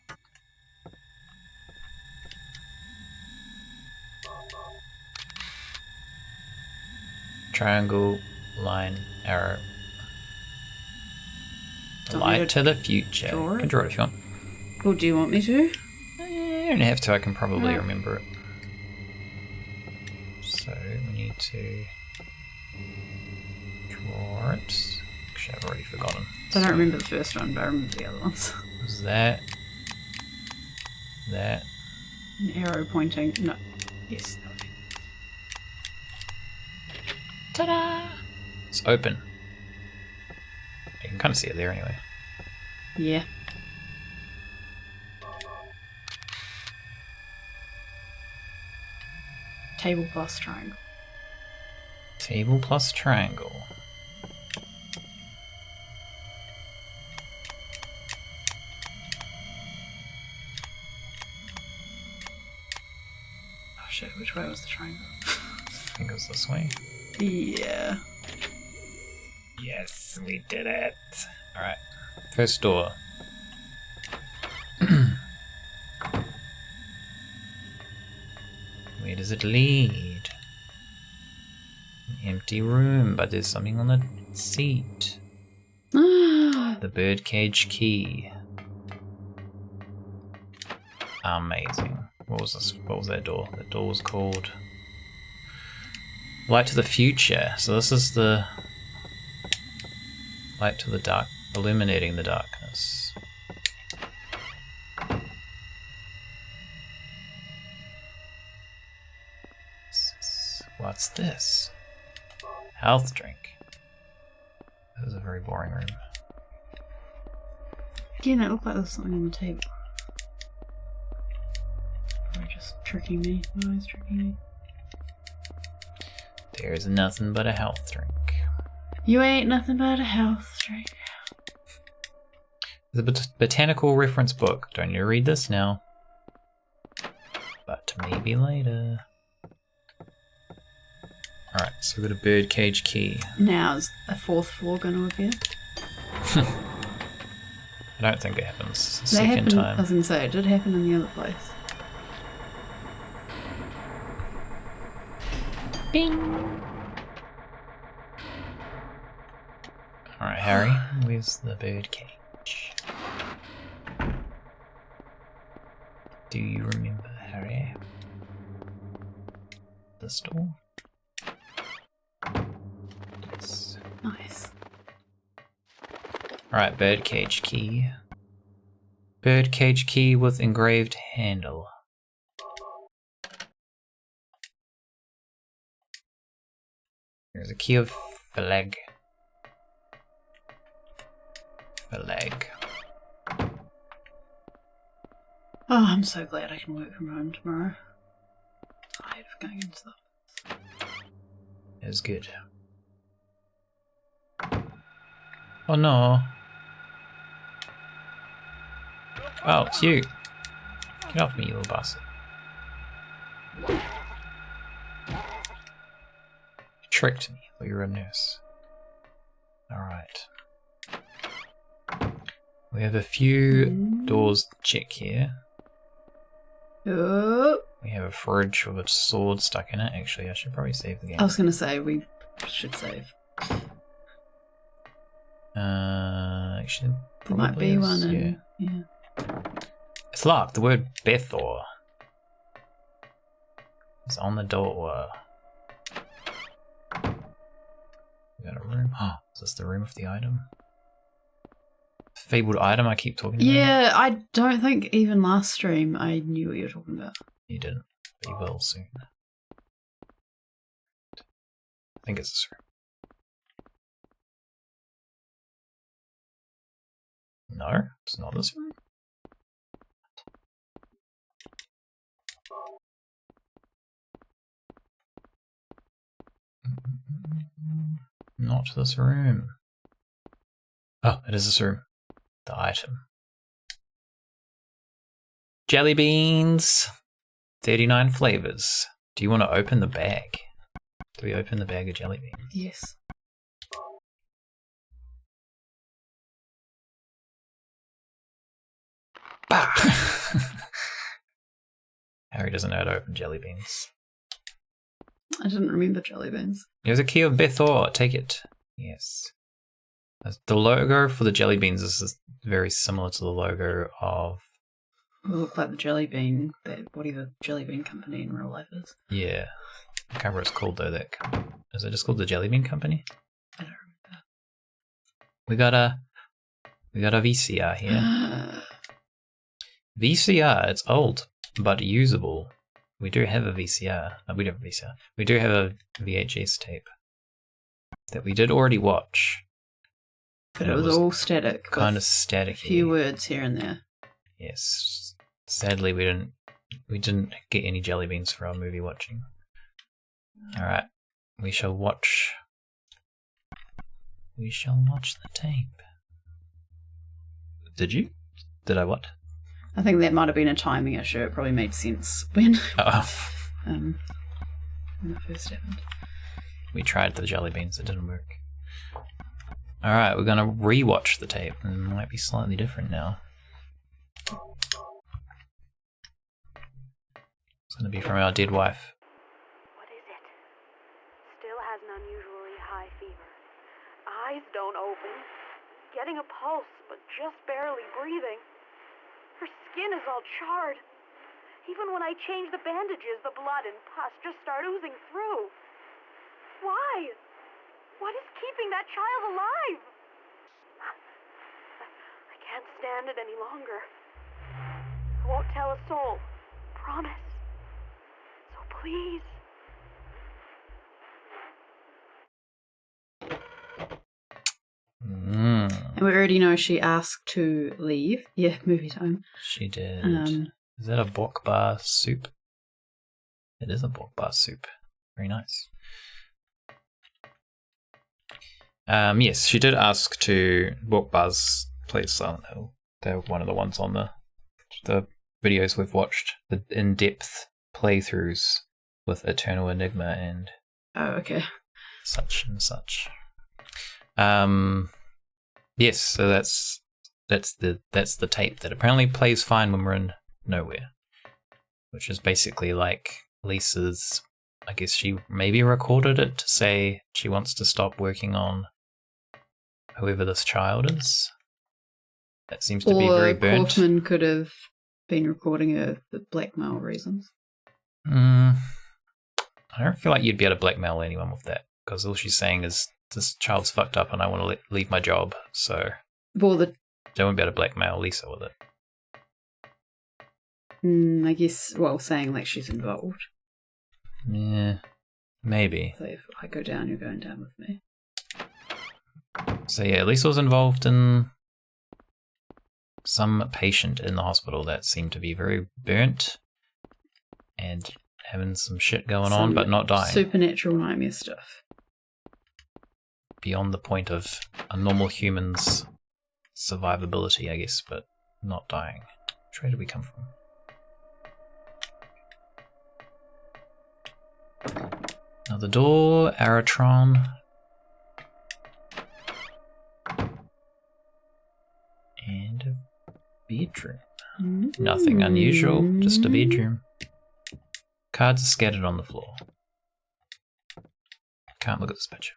Triangle, line, arrow. Want me Light to to the future. draw You it? can draw it if you want. Or do you want me to? You don't have to, I can probably No. remember it. So we need to draw it. Actually, I've already forgotten. I don't remember the first one, but I remember the other ones. Was that. That. An arrow pointing. No. Yes. Ta-da! It's open. You can kind of see it there anyway. Yeah. Table plus triangle. Table plus triangle. Oh shit, which way was the triangle? I think it was this way. Yeah. Yes, we did it. Alright. First door. Where does it lead? An empty room, but there's something on the seat. The birdcage key. Amazing. What was this? What was that door? That door was called Light to the Future. So this is the light to the dark, illuminating the darkness. What's this? Health drink. That was a very boring room. Again, it looked like there was something on the table. Probably just tricking me. Always tricking me. There's nothing but a health drink. You ain't nothing but a health drink. The botanical reference book. Don't you read this now? But maybe later. Alright, so we've got a birdcage key. Now, is a fourth floor going to appear? I don't think it happens a That second happened, I time. was going to say, it did happen in the other place. Bing! Alright, Harry, where's the birdcage? Do you remember, Harry? This door? Yes. Nice. Alright, birdcage key. Birdcage key with engraved handle. There's a key of flag. Flag. Oh, I'm so glad I can work from home tomorrow. Tired of going into the... Is good. Oh no. Oh, it's you. Get off me, you little bastard. You tricked me. Thought you were a nurse. Alright. We have a few doors to check here. Oh, We have a fridge with a sword stuck in it. Actually, I should probably save the game. I was going to say, we should save. Actually, There might probably be is, one in... Yeah. It's locked. The word Bethor is on the door. We got a room. Oh, is this the room of the item? Fabled item I keep talking about? Yeah, I don't think even last stream I knew what you were talking about. You didn't, but you will soon. I think it's this room. No, it's not this room. Not this room. Oh, it is this room. The item. Jelly beans! 39 flavors. Do you want to open the bag? Do we open the bag of jelly beans? Yes. Bah! Harry doesn't know how to open jelly beans. I didn't remember jelly beans. Here's a key of Bethor. Take it. Yes. The logo for the jelly beans is very similar to the logo of... It look like the jelly bean, that whatever jelly bean company in real life is. Yeah. I can't remember what it's called though. Is it just called the Jelly Bean Company? I don't remember. We got a VCR here. VCR, it's old, but usable. We do have a VCR. No, we don't have a VCR. We do have a VHS tape that we did already watch. But it was all static. Kind of static. A few words here and there. Yes. Sadly, we didn't get any jelly beans for our movie watching. Alright. We shall watch the tape. Did you? Did I what? I think that might have been a timing issue. It probably made sense when when it first happened. We tried the jelly beans, it didn't work. Alright, we're gonna rewatch the tape, and it might be slightly different now. It's gonna be from our dead wife. What is it? Still has an unusually high fever. Eyes don't open. Getting a pulse, but just barely breathing. Her skin is all charred. Even when I change the bandages, the blood and pus just start oozing through. Why? What is keeping that child alive? I can't stand it any longer. I won't tell a soul. Promise. So please. And we already know she asked to leave. Yeah, movie time. She did. Is that a bok bar soup? It is a bok bar soup. Very nice. Yes, she did ask to bok bars play Silent Hill. They're one of the ones on the videos we've watched. The in-depth playthroughs with Eternal Enigma and such and such. Yes, so that's the tape that apparently plays fine when we're in nowhere, which is basically like Lisa's. I guess she maybe recorded it to say she wants to stop working on whoever this child is. That seems to be very burnt. Kaufman could have been recording her for blackmail reasons. I don't feel like you'd be able to blackmail anyone with that, because all she's saying is, this child's fucked up and I want to leave my job, so Well, they won't be able to blackmail Lisa with it. I guess, saying like she's involved. Yeah, maybe. So if I go down, you're going down with me. So yeah, Lisa was involved in some patient in the hospital that seemed to be very burnt and having some shit going on, but not dying. Supernatural nightmare stuff. Beyond the point of a normal human's survivability, I guess, but not dying. Which way did we come from? Another door, Aratron. And a bedroom. Nothing unusual, just a bedroom. Cards are scattered on the floor. Can't look at this picture.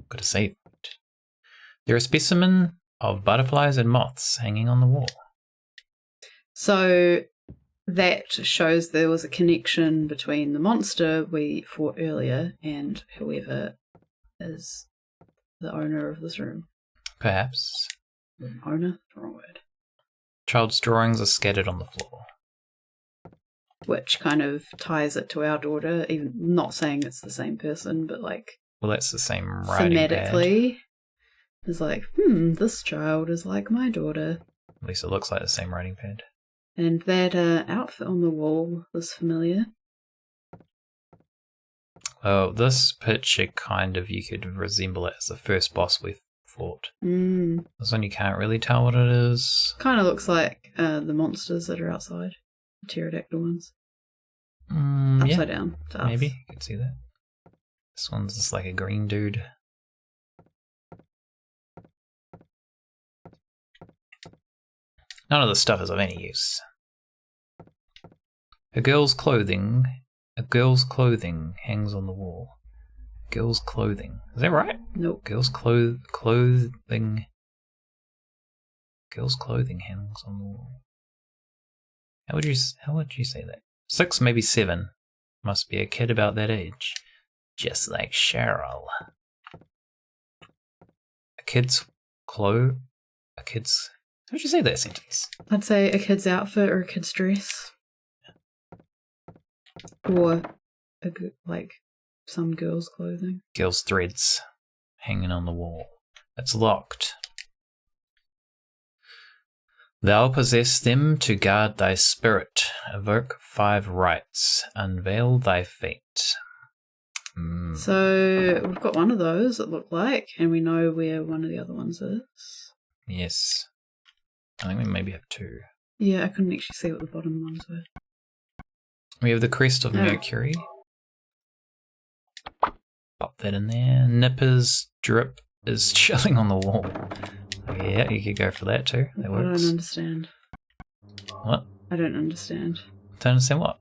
Got a save point. There are a specimen of butterflies and moths hanging on the wall. So that shows there was a connection between the monster we fought earlier and whoever is the owner of this room. Perhaps. Owner? Wrong word. Child's drawings are scattered on the floor. Which kind of ties it to our daughter, even not saying it's the same person, but like... Well, that's the same writing thematically, pad. It's like, this child is like my daughter. At least it looks like the same writing pad. And that outfit on the wall is familiar. Well, this picture kind of, you could resemble it as the first boss we fought. This one you can't really tell what it is. Kind of looks like the monsters that are outside. The pterodactyl ones. Upside down. To us. Maybe, you could see that. This one's just like a green dude. None of the stuff is of any use. A girl's clothing hangs on the wall. Girl's clothing. Is that right? Nope. Girl's clothing. Girl's clothing hangs on the wall. How would you say that? 6, maybe 7. Must be a kid about that age. Just like Cheryl. How would you say that sentence? I'd say a kid's outfit or a kid's dress. Or some girl's clothing. Girl's threads hanging on the wall. It's locked. Thou possess them to guard thy spirit. Evoke 5 rites. Unveil thy fate. So we've got one of those, it looked like, and we know where one of the other ones is. Yes. I think we maybe have 2. Yeah, I couldn't actually see what the bottom ones were. We have the crest of Mercury. Pop that in there. Nipper's drip is chilling on the wall. Yeah, you could go for that too. That works. I don't understand. What? I don't understand. Don't understand what?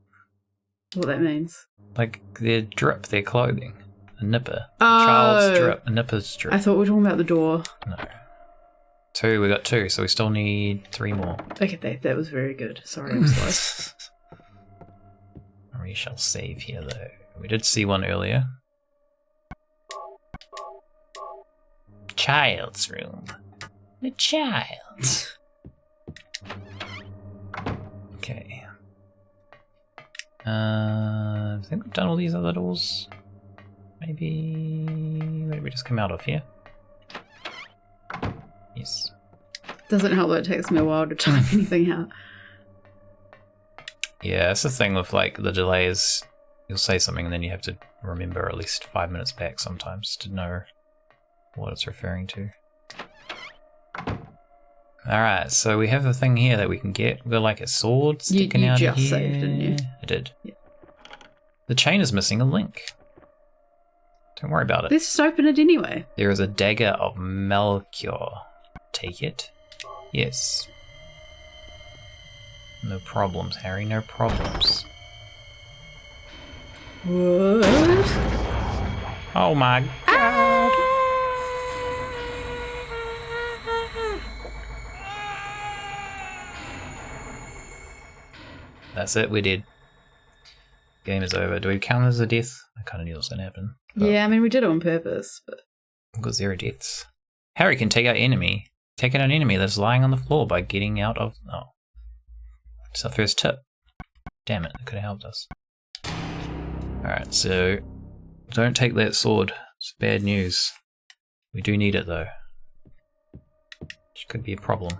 What that means. Like their drip, their clothing. A nipper. Oh. A child's drip. A nipper's drip. I thought we were talking about the door. No. 2, we got 2, so we still need 3 more. Okay, that was very good. Sorry, I'm slow. We shall save here though. We did see one earlier. Child's room. The child. Okay. I think we've done all these other doors. Maybe we just come out of here. Yes. Doesn't help that it takes me a while to type anything out. Yeah, that's the thing with like the delays. You'll say something and then you have to remember at least 5 minutes back sometimes to know what it's referring to. Alright, so we have a thing here that we can get. We've got like a sword sticking out of here. You just saved, didn't you? I did. Yeah. The chain is missing a link. Don't worry about it. Let's just open it anyway. There is a dagger of Melchior. Take it? Yes. No problems, Harry, no problems. What? Oh my god! That's it, we're dead. Game is over. Do we count as a death? I kind of knew it was going to happen. Yeah, I mean, we did it on purpose, but... We've got 0 deaths. Harry can take out an enemy that's lying on the floor by getting out of... Oh. It's our first tip. Damn it, that could have helped us. Alright, so... Don't take that sword. It's bad news. We do need it, though. Which could be a problem.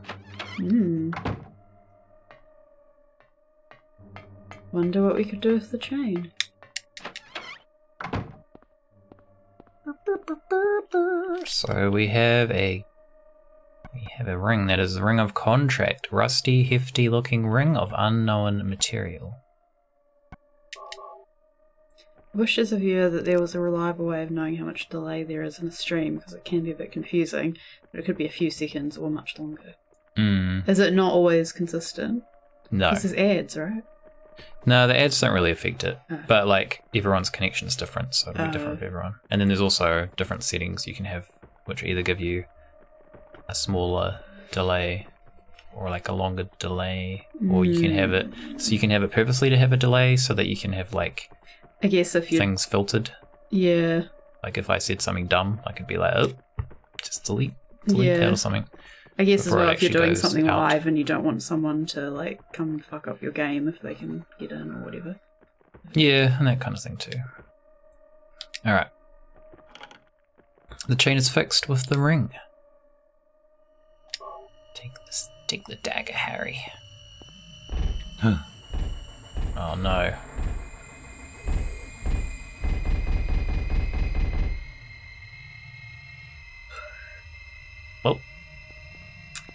Wonder what we could do with the chain. So we have a ring that is the ring of contract. Rusty, hefty looking ring of unknown material. I wish as a viewer that there was a reliable way of knowing how much delay there is in a stream, because it can be a bit confusing, but it could be a few seconds or much longer. Is it not always consistent? No. Because there's ads, right? No, the ads don't really affect it, but like everyone's connection is different, so it'll be different for everyone. And then there's also different settings you can have, which either give you a smaller delay or like a longer delay, or you can have it so you can have it purposely to have a delay so that you can have like, I guess if you things filtered. Yeah. Like if I said something dumb, I could be like, oh, just delete that or something. I guess as well if you're doing goes something out. live and you don't want someone to like come and fuck up your game if they can get in or whatever. Yeah, and that kind of thing too. Alright. The chain is fixed with the ring. Take the dagger, Harry. Oh no. Well,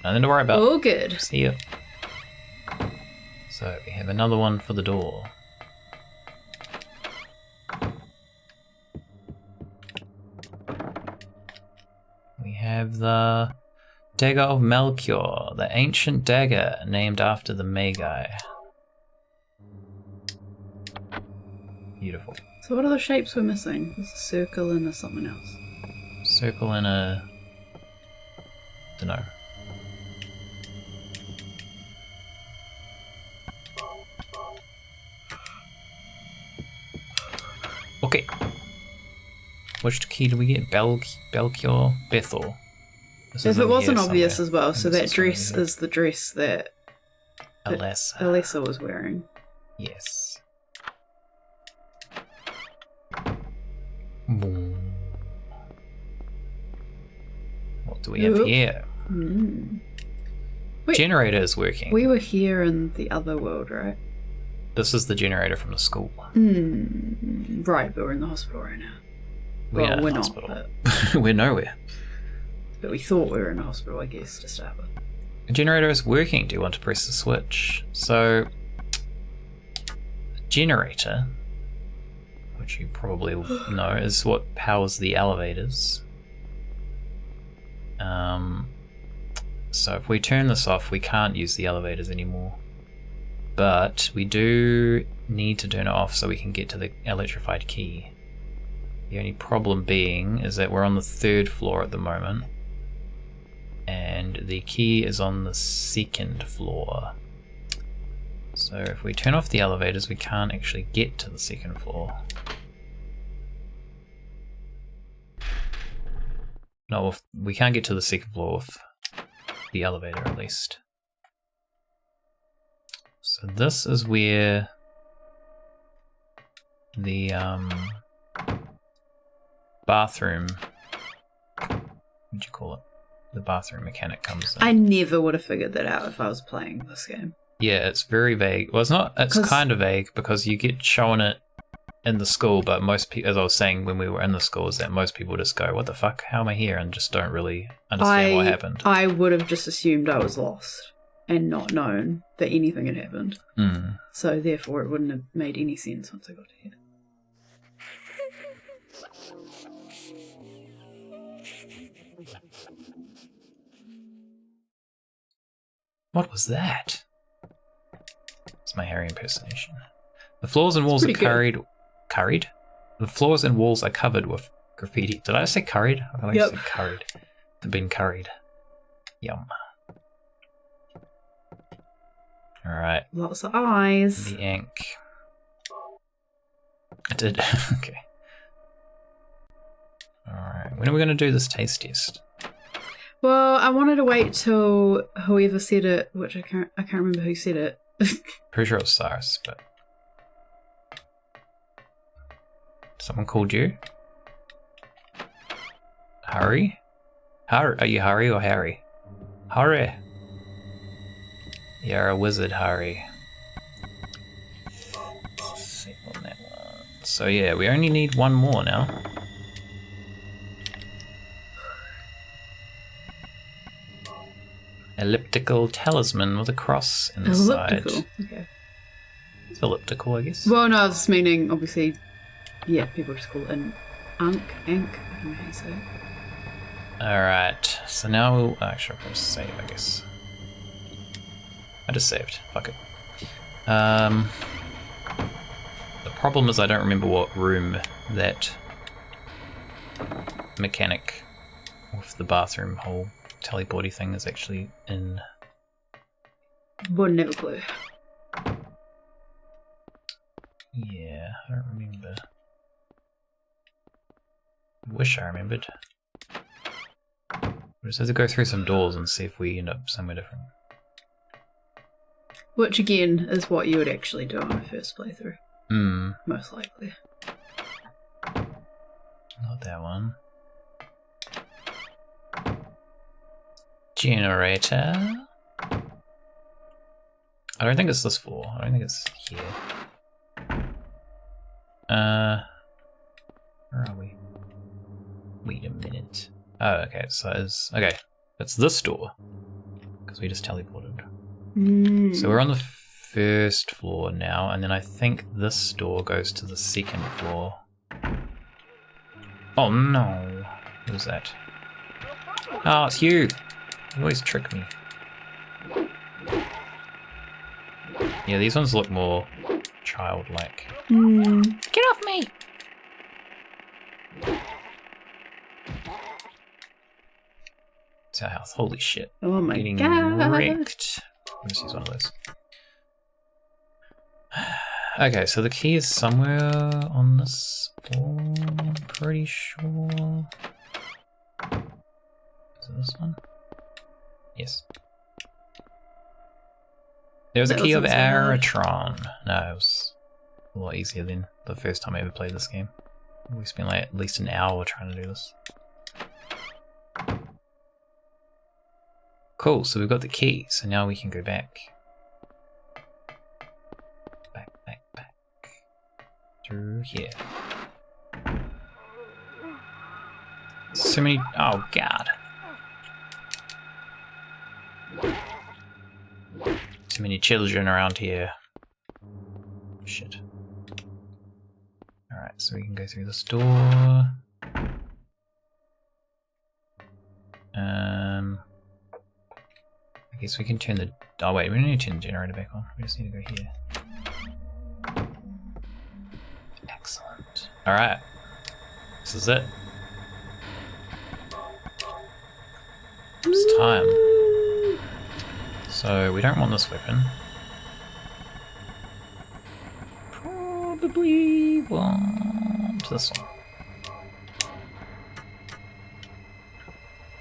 nothing to worry about. Oh, good. See ya. So we have another one for the door. We have the Dagger of Melchior, the ancient dagger named after the Magi. Beautiful. So what are the shapes we're missing? There's a circle and a something else. Circle and a... dunno. Okay. Which key do we get? Belchior? Bethel. This If is it in wasn't here obvious somewhere. as well, so This that is dress right is the dress that here. Alessa. Alessa was wearing. Yes. Boom. What do we have Oop. here? Mm. Wait, Generator is working. we were here in the other world, right? This is the generator from the school. Right, but we're in the hospital right now. We Well, are in we're the not, hospital. We're nowhere. But we thought we were in a hospital, I guess, to start with. The generator is working. Do you want to press the switch? So, the generator, which you probably know, is what powers the elevators. So if we turn this off, we can't use the elevators anymore. But we do need to turn it off so we can get to the electrified key. The only problem being is that we're on the 3rd floor at the moment. And the key is on the 2nd floor. So if we turn off the elevators, we can't actually get to the 2nd floor. No, we can't get to the 2nd floor with the elevator at least. So this is where the bathroom, what'd you call it? The bathroom mechanic comes in. I never would have figured that out if I was playing this game. Yeah, it's very vague. Well, it's not. It's kind of vague because you get shown it in the school, but most people, as I was saying when we were in the school, is that most people just go, "What the fuck? How am I here?" and just don't really understand what happened. I would have just assumed I was lost and not known that anything had happened. So therefore, it wouldn't have made any sense once I got here. What was that? It's my Harry impersonation. The floors and walls are Pretty curried? The floors and walls are covered with graffiti. Did I say curried? I think I said curried. They've been curried. Yum. Alright. Lots of eyes. The ink. I did. Okay. Alright. When are we going to do this taste test? Well, I wanted to wait till whoever said it, which I can't remember who said it. Pretty sure it was Cyrus, but... Someone called you? Harry? Harry? Are you Harry or Harry? Harry! You're a wizard, Harry. Let's see on that one. So yeah, we only need one more now. Elliptical talisman with a cross in the Elliptical. side. Okay. It's elliptical, I guess. Well, no, I was meaning, obviously, yeah, people just call it an ink. I don't know how you say it. Alright, so now we'll... Actually, I'll just save, I guess. I just saved. Fuck it. The problem is I don't remember what room that mechanic with the bathroom whole teleporty thing is actually in. Wouldn't have a clue. Yeah, I don't remember. Wish I remembered. We just have to go through some doors and see if we end up somewhere different. Which, again, is what you would actually do on a first playthrough. Most likely. Not that one. Generator. I don't think it's this floor. I don't think it's here. Where are we? Wait a minute. Oh, okay, so it's... Okay, it's this door. Because we just teleported. So we're on the first floor now, and then I think this door goes to the 2nd floor. Oh no. Who's that? Oh, it's you! You always trick me. Yeah, these ones look more childlike. Get off me! It's our house. Holy shit. Oh my Getting god. wrecked. Let's use one of those. Okay, so the key is somewhere on this floor, I'm pretty sure. Is it this one? Yes. There's a That key of wasn't so hard. Aratron. No, it was a lot easier than the first time I ever played this game. We spent like at least an hour trying to do this. Cool, so we've got the key, so now we can go back. Back. Through here. So many. Oh, God. Too many children around here. Shit. Alright, so we can go through this door. I guess we can turn the... Oh wait, we don't need to turn the generator back on. We just need to go here. Excellent. Alright. This is it. It's time. So, we don't want this weapon. Probably want this one.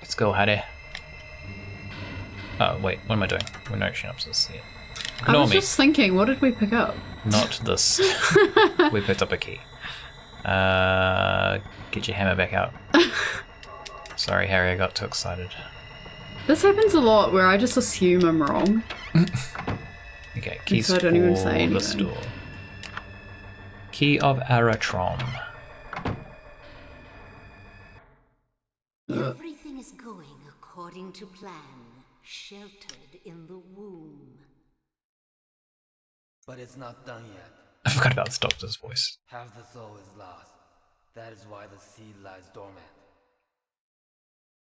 Let's go, Hattie. Oh, wait, what am I doing? We're not actually up to this yet. I was just thinking, what did we pick up? Not this. We picked up a key. Get your hammer back out. Sorry, Harry, I got too excited. This happens a lot where I just assume I'm wrong. Okay, keys so I don't for even say this anything. door. Key of Aratron. Everything is going according to plan, sheltered in the womb. But it's not done yet. I forgot about this doctor's voice. Half the soul is lost. That is why the seed lies dormant.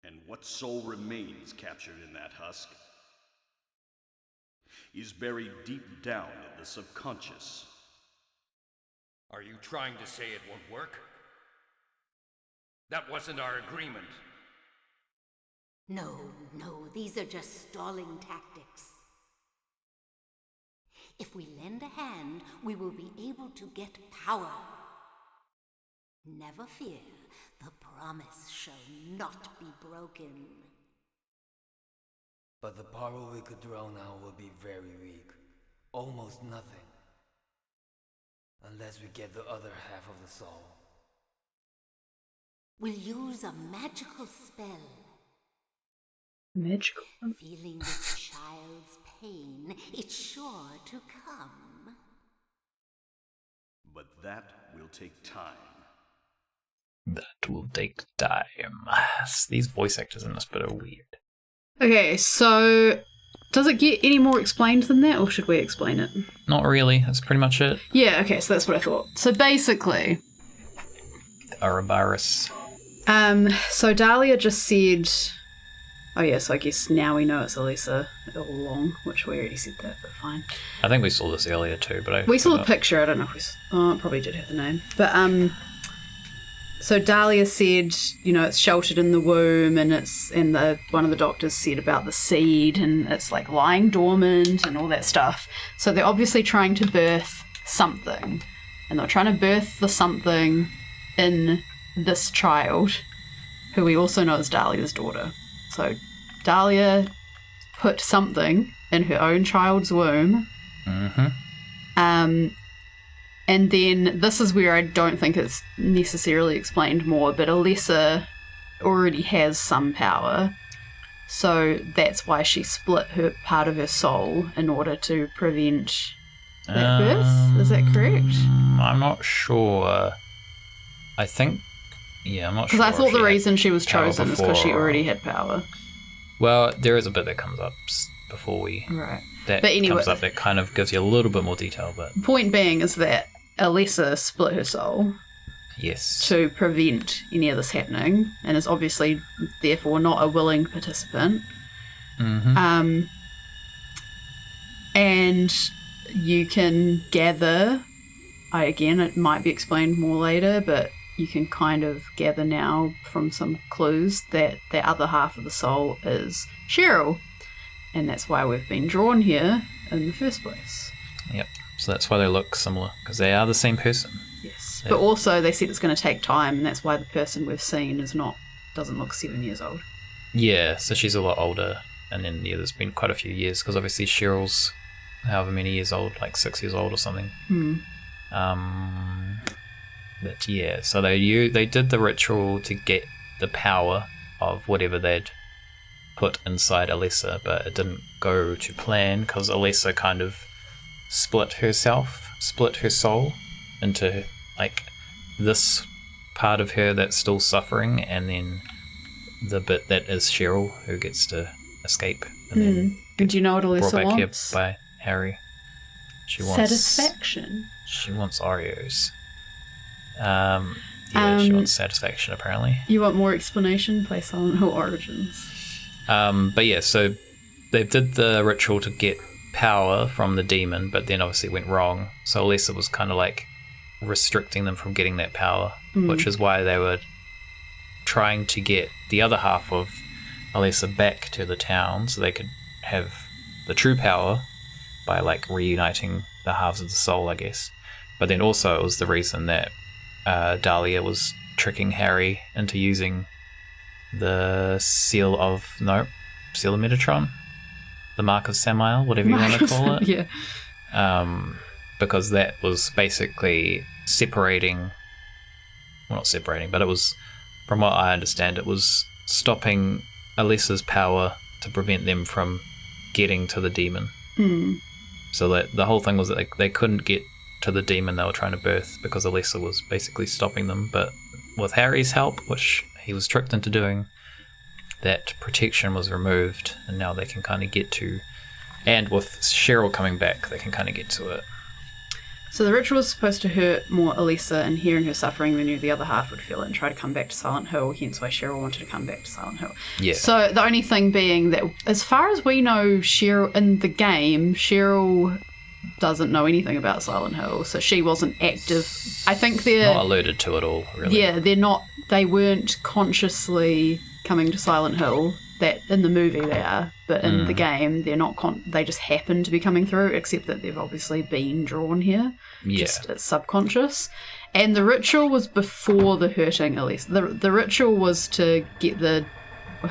And what soul remains captured in that husk is buried deep down in the subconscious. Are you trying to say it won't work? That wasn't our agreement. No, these are just stalling tactics. If we lend a hand, we will be able to get power. Never fear, the promise shall not be broken. But the power we could draw now will be very weak. Almost nothing. Unless we get the other half of the soul. We'll use a magical spell. Magical. Feeling this child's pain, it's sure to come. But that will take time. That will take time. These voice actors in this bit are weird. Okay, so does it get any more explained than that, or should we explain it? Not really, that's pretty much it. Yeah, okay, so that's what I thought. So basically, The Ouroboros. so Dahlia just said, oh yeah, so I guess now we know it's Elisa all along, which we already said that, but fine. I think we saw this earlier too, but We saw the picture, I don't know if we it probably did have the name. But, so Dahlia said, you know, it's sheltered in the womb, and one of the doctors said about the seed, and it's like lying dormant and all that stuff. So they're obviously trying to birth something, and they're trying to birth the something in this child, who we also know is Dahlia's daughter. So Dahlia put something in her own child's womb. Mm-hmm. And then this is where I don't think it's necessarily explained more, but Elisa already has some power. So that's why she split her part of her soul in order to prevent that birth. Is that correct? I'm not sure. I think... Yeah, I'm not sure. Because I thought the she had reason she was power chosen is because she before. already had power. Well, there is a bit that comes up before we... Right. That But anyway- comes up that kind of gives you a little bit more detail, but... Point being is that Elisa split her soul Yes. to prevent any of this happening, and is obviously therefore not a willing participant. Mm-hmm. And you can gather, again, it might be explained more later, but you can kind of gather now from some clues that the other half of the soul is Cheryl. And that's why we've been drawn here in the first place. Yep. So that's why they look similar, because they are the same person. Yes. But also they said it's going to take time, and that's why the person we've seen doesn't look 7 years old. Yeah, so she's a lot older. And then, yeah, there's been quite a few years, because obviously Cheryl's however many years old, like 6 years old or something. But yeah, so they did the ritual to get the power of whatever they'd put inside Alessa, but it didn't go to plan because Alessa kind of split her soul into like this part of her that's still suffering, and then the bit that is Cheryl who gets to escape and then And do you know what brought Alessa back wants? here by Harry. She wants Satisfaction. She wants Oreos. She wants satisfaction apparently. You want more explanation? Play Silent Hill Origins. But yeah, so they did the ritual to get power from the demon, but then obviously it went wrong. So Alessa was kind of like restricting them from getting that power, which is why they were trying to get the other half of Alessa back to the town so they could have the true power by like reuniting the halves of the soul, I guess. But then also it was the reason that Dahlia was tricking Harry into using the seal of Metatron, the Mark of Samael, whatever you want to call it. Yeah. Because that was basically not separating, but it was, from what I understand, it was stopping Alessa's power to prevent them from getting to the demon. So that the whole thing was that they couldn't get to the demon they were trying to birth because Alessa was basically stopping them. But with Harry's help, which he was tricked into doing, that protection was removed, and now they can kind of get to, and with Cheryl coming back, they can kind of get to it. So the ritual was supposed to hurt more Alessa, and hearing her suffering, they knew the other half would feel it and try to come back to Silent Hill, hence why Cheryl wanted to come back to Silent Hill. Yeah. So the only thing being that, as far as we know, Cheryl, in the game, Cheryl doesn't know anything about Silent Hill, so she wasn't active. I think they're not alluded to at all, really. Yeah, they weren't consciously coming to Silent Hill. That in the movie they are, but in the game they're not. They just happen to be coming through, except that they've obviously been drawn here. Yeah. Just it's subconscious. And the ritual was before the hurting, at least. The ritual was to get the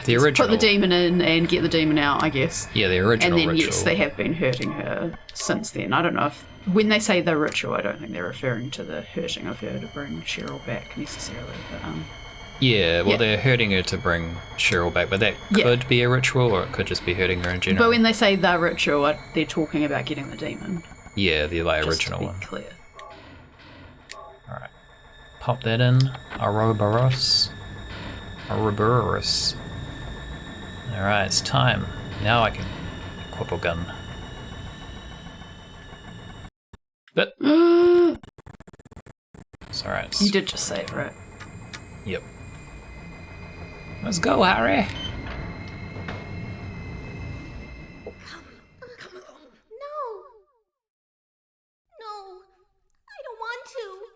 original. Put the demon in and get the demon out, I guess. Yeah, the original And then, ritual. yes, they have been hurting her since then. I don't know if... When they say the ritual, I don't think they're referring to the hurting of her to bring Cheryl back, necessarily. But, yeah, well, they're hurting her to bring Cheryl back, but that could be a ritual, or it could just be hurting her in general. But when they say the ritual, they're talking about getting the demon. Yeah, the original to be one. Clear. Alright. Pop that in. Ouroboros. Alright, it's time. Now I can equip a gun. But it's alright. You did just save, right? Yep. Let's go, Harry. No, I don't want to.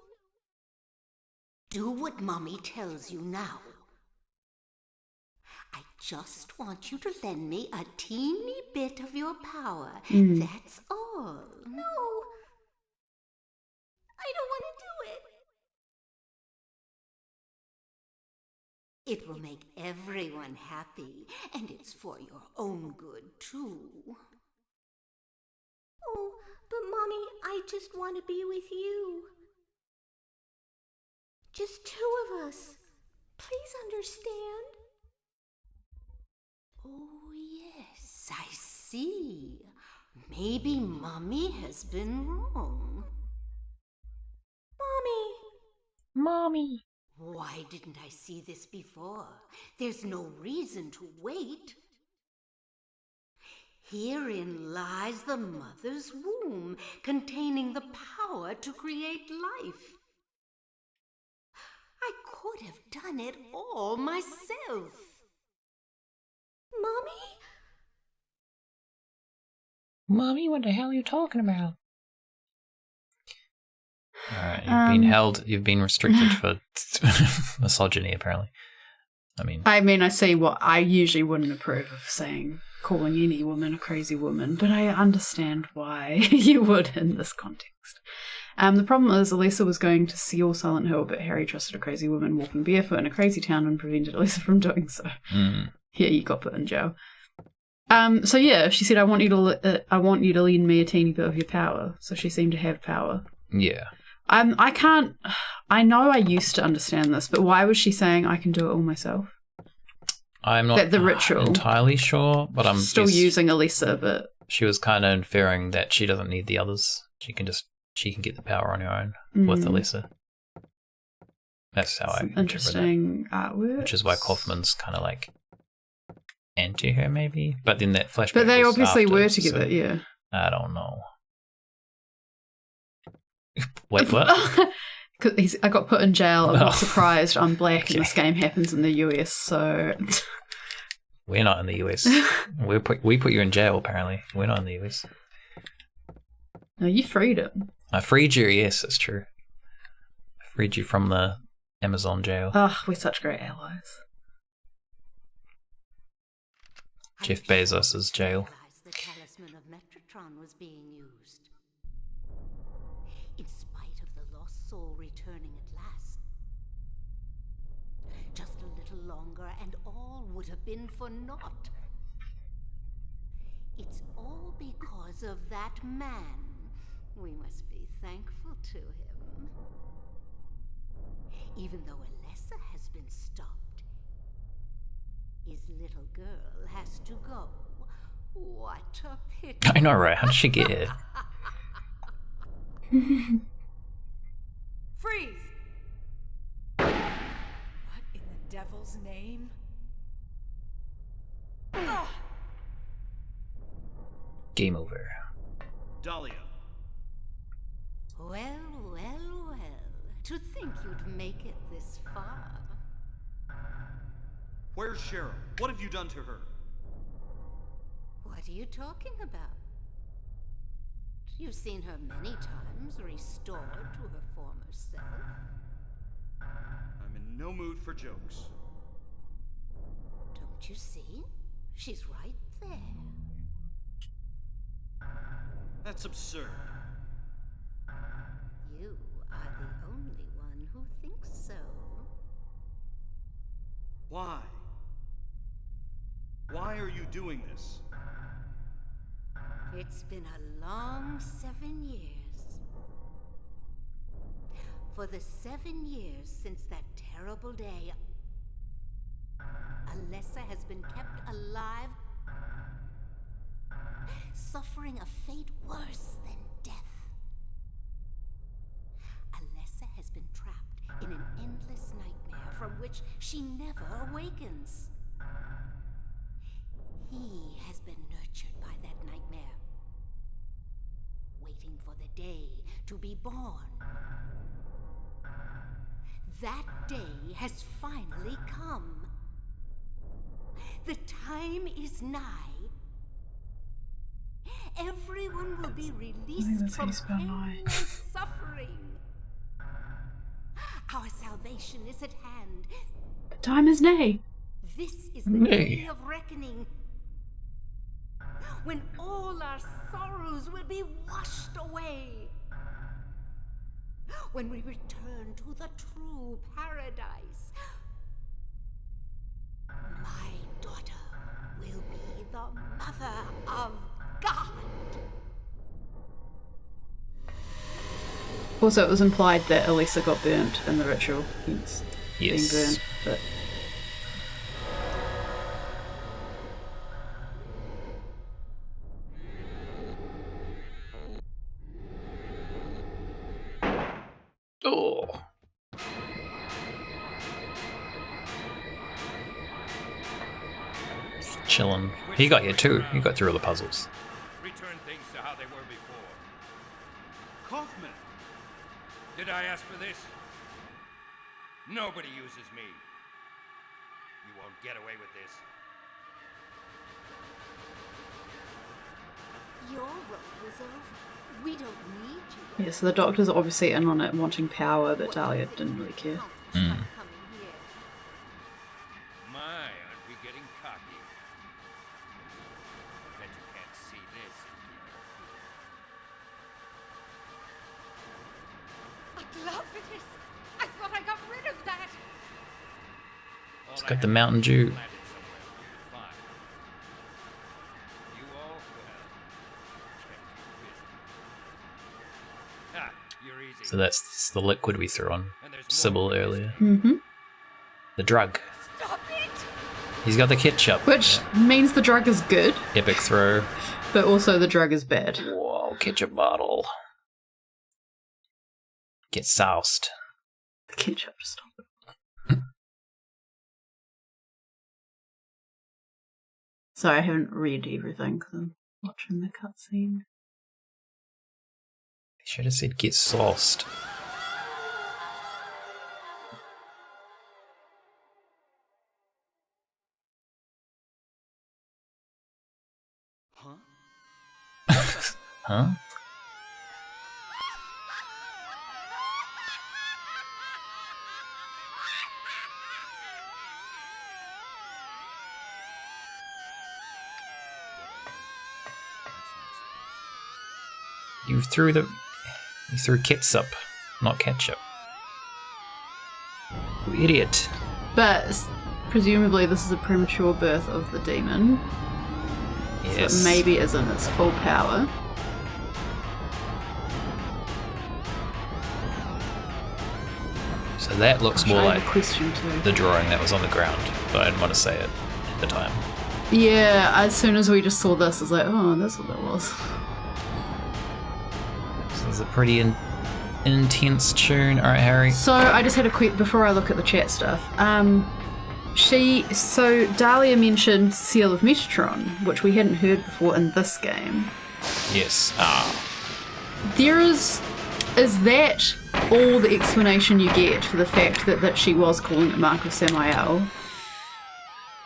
Do what Mommy tells you now. I just want you to lend me a teeny bit of your power. That's all. No, I don't want to do it. It will make everyone happy, and it's for your own good, too. Oh, but Mommy, I just want to be with you. Just two of us. Please understand. Oh, yes, I see. Maybe Mommy has been wrong. Mommy! Why didn't I see this before? There's no reason to wait. Herein lies the mother's womb, containing the power to create life. I could have done it all myself. Mommy? Mommy, what the hell are you talking about? Alright, you've been restricted for misogyny, apparently. I see what I usually wouldn't approve of saying, calling any woman a crazy woman, but I understand why you would in this context. The problem is Elisa was going to seal Silent Hill, but Harry trusted a crazy woman walking barefoot in a crazy town and prevented Elisa from doing so. Yeah, you got put in jail. So yeah, she said, I want you to lend me a teeny bit of your power. So she seemed to have power. Yeah. I know I used to understand this, but why was she saying I can do it all myself? I'm not the ritual. Entirely sure, but I'm still using Elisa, but she was kind of inferring that she doesn't need the others. She can get the power on her own with Elisa. That's how I interesting artwork. Which is why Kaufman's kind of like anti her, maybe. But then that flashback. But they was obviously after, were together, so yeah. I don't know. Wait, what? I got put in jail. I'm not surprised. I'm black, and this game happens in the US. So we're not in the US. we put you in jail. Apparently, we're not in the US. No, you freed him. I freed you. Yes, that's true. I freed you from the Amazon jail. Oh, we're such great allies. Jeff Bezos' jail. The talisman of Metatron was being used. In spite of the lost soul returning at last. Just a little longer and all would have been for naught. It's all because of that man. We must be thankful to him. Even though Alessa has been stopped, his little girl has to go. What a pity. I know, right? How did she get here? Freeze! What in the devil's name? Game over. Dahlia. Well, well, well. To think you'd make it this far. Where's Cheryl? What have you done to her? What are you talking about? You've seen her many times, restored to her former self. I'm in no mood for jokes. Don't you see? She's right there. That's absurd. You are the only one who thinks so. Why? Why are you doing this? It's been a long 7 years. For the 7 years since that terrible day, Alessa has been kept alive, suffering a fate worse than death. Alessa has been trapped in an endless nightmare from which she never awakens. He has been nurtured by that nightmare, waiting for the day to be born. That day has finally come. The time is nigh. Everyone will be released from pain and suffering. Our salvation is at hand. The time is nigh. This is the day of reckoning, when all our sorrows will be washed away. When we return to the true paradise. My daughter will be the mother of God. Also, it was implied that Elisa got burnt in the ritual, hence being burnt, but... Oh. Chillin'. He got here too. He got through all the puzzles. Return things to how they were before. Kaufman! Did I ask for this? Nobody uses me. You won't get away with this. Your role is over. We don't need you. Yeah, so the doctor's obviously in on it, wanting power, but Dahlia didn't really care. Coming here. My, aren't we getting cocky? Bet you can't see this and keep it cool. I love this. I thought I got rid of that. It's got the Mountain Dew. So that's the liquid we threw on Sybil earlier. Mm-hmm. The drug. Stop it. He's got the ketchup. Which means the drug is good, Epic throw. but also the drug is bad. Whoa, ketchup bottle. Get soused. The ketchup, stop it. Sorry, I haven't read everything because I'm watching the cutscene. Should have said get sauced. Huh? Huh? You threw ketchup, not ketchup. You idiot. But presumably this is a premature birth of the demon. Yes. So it maybe isn't its full power. So that looks more I like have a question too. the drawing that was on the ground, but I didn't want to say it at the time. Yeah, as soon as we just saw this, I was like, oh, that's what that was. So it's a pretty intense tune. All right, Harry. So I just had a quick before I look at the chat stuff. Dahlia mentioned Seal of Metatron, which we hadn't heard before in this game. Yes. There is that all the explanation you get for the fact that she was calling it Mark of Samael?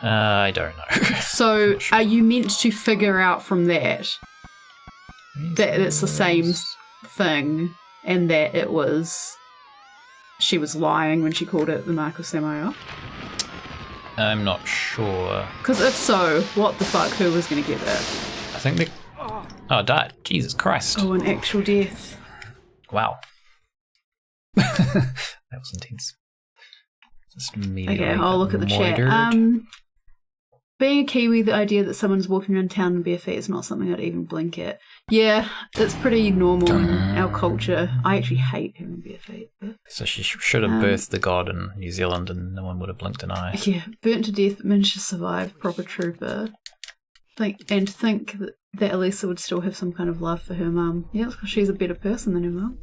I don't know. So are you meant to figure out from that it's the same thing and that she was lying when she called it the Mark of Samael? I'm not sure. Because if so, what the fuck? Who was going to get that? I think they... Oh, died. Jesus Christ. Oh, an actual death. Wow. That was intense. Just immediately Okay, I'll look at the chat. Being a Kiwi, the idea that someone's walking around town in bare feet is not something I'd even blink at. Yeah, it's pretty normal in our culture. I actually hate having bare feet. But, so she should have birthed the god in New Zealand and no one would have blinked an eye. yeah, burnt to death, but managed to survive. Proper trooper. Think that Elisa would still have some kind of love for her mum. Yeah, it's because she's a better person than her mum.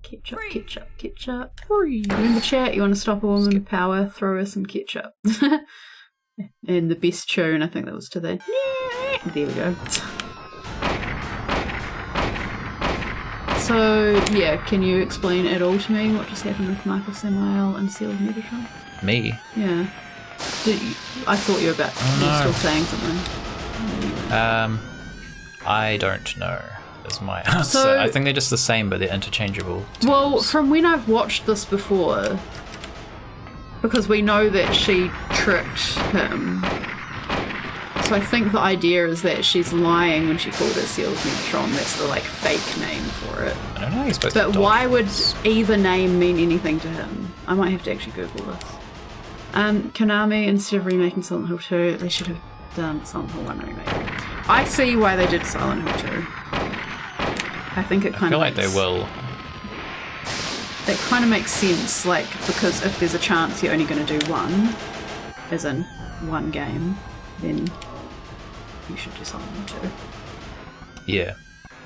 Ketchup, ketchup, ketchup. Remember, chat, you want to stop a woman with power, throw her some ketchup. And the best tune, I think that was to the... There we go. So, yeah, can you explain at all to me what just happened with Michael Samael and Seal of Metatron? Me? Yeah. I thought you were about... you were still saying something. I don't know is my answer. So, I think they're just the same, but they're interchangeable terms. Well, from when I've watched this before... Because we know that she tricked him. So I think the idea is that she's lying when she called it Seal of Metatron. That's the, fake name for it. I don't know how you're supposed to... But why would either name mean anything to him? I might have to actually Google this. Konami, instead of remaking Silent Hill 2, they should have done Silent Hill 1 remake. I see why they did Silent Hill 2. I think it kind of I feel like they will... That kind of makes sense, because if there's a chance you're only going to do one, as in one game, then you should do something too. Yeah.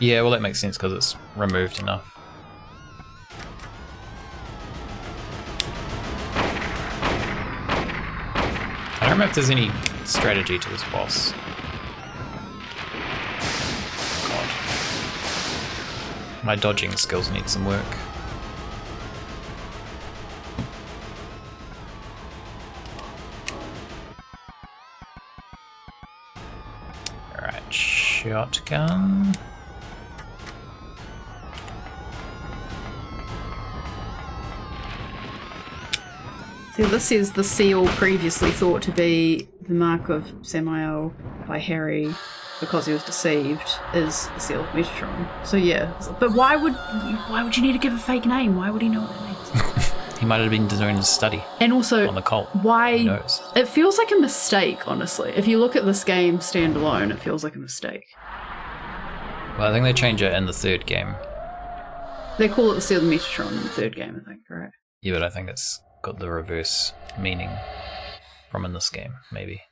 Yeah, well that makes sense because it's removed enough. I don't remember if there's any strategy to this boss. God. My dodging skills need some work. shotgun. See, this is the seal previously thought to be the mark of Samael by Harry because he was deceived is the seal of Metatron. So yeah, but why would you need to give a fake name? Why would he know what that means? He might have been doing a study And also, on the cult. why? Who knows? It feels like a mistake, honestly. If you look at this game standalone, it feels like a mistake. Well, I think they change it in the third game. They call it the seal of Metatron in the third game, I think, right? Yeah, but I think it's got the reverse meaning from in this game, maybe.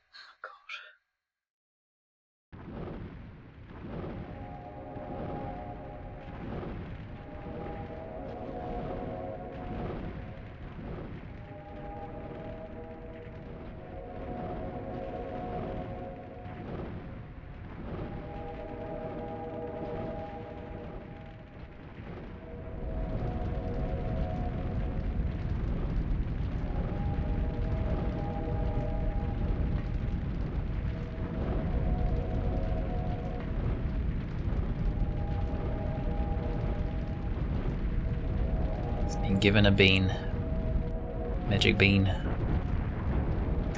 Been given a bean. Magic bean.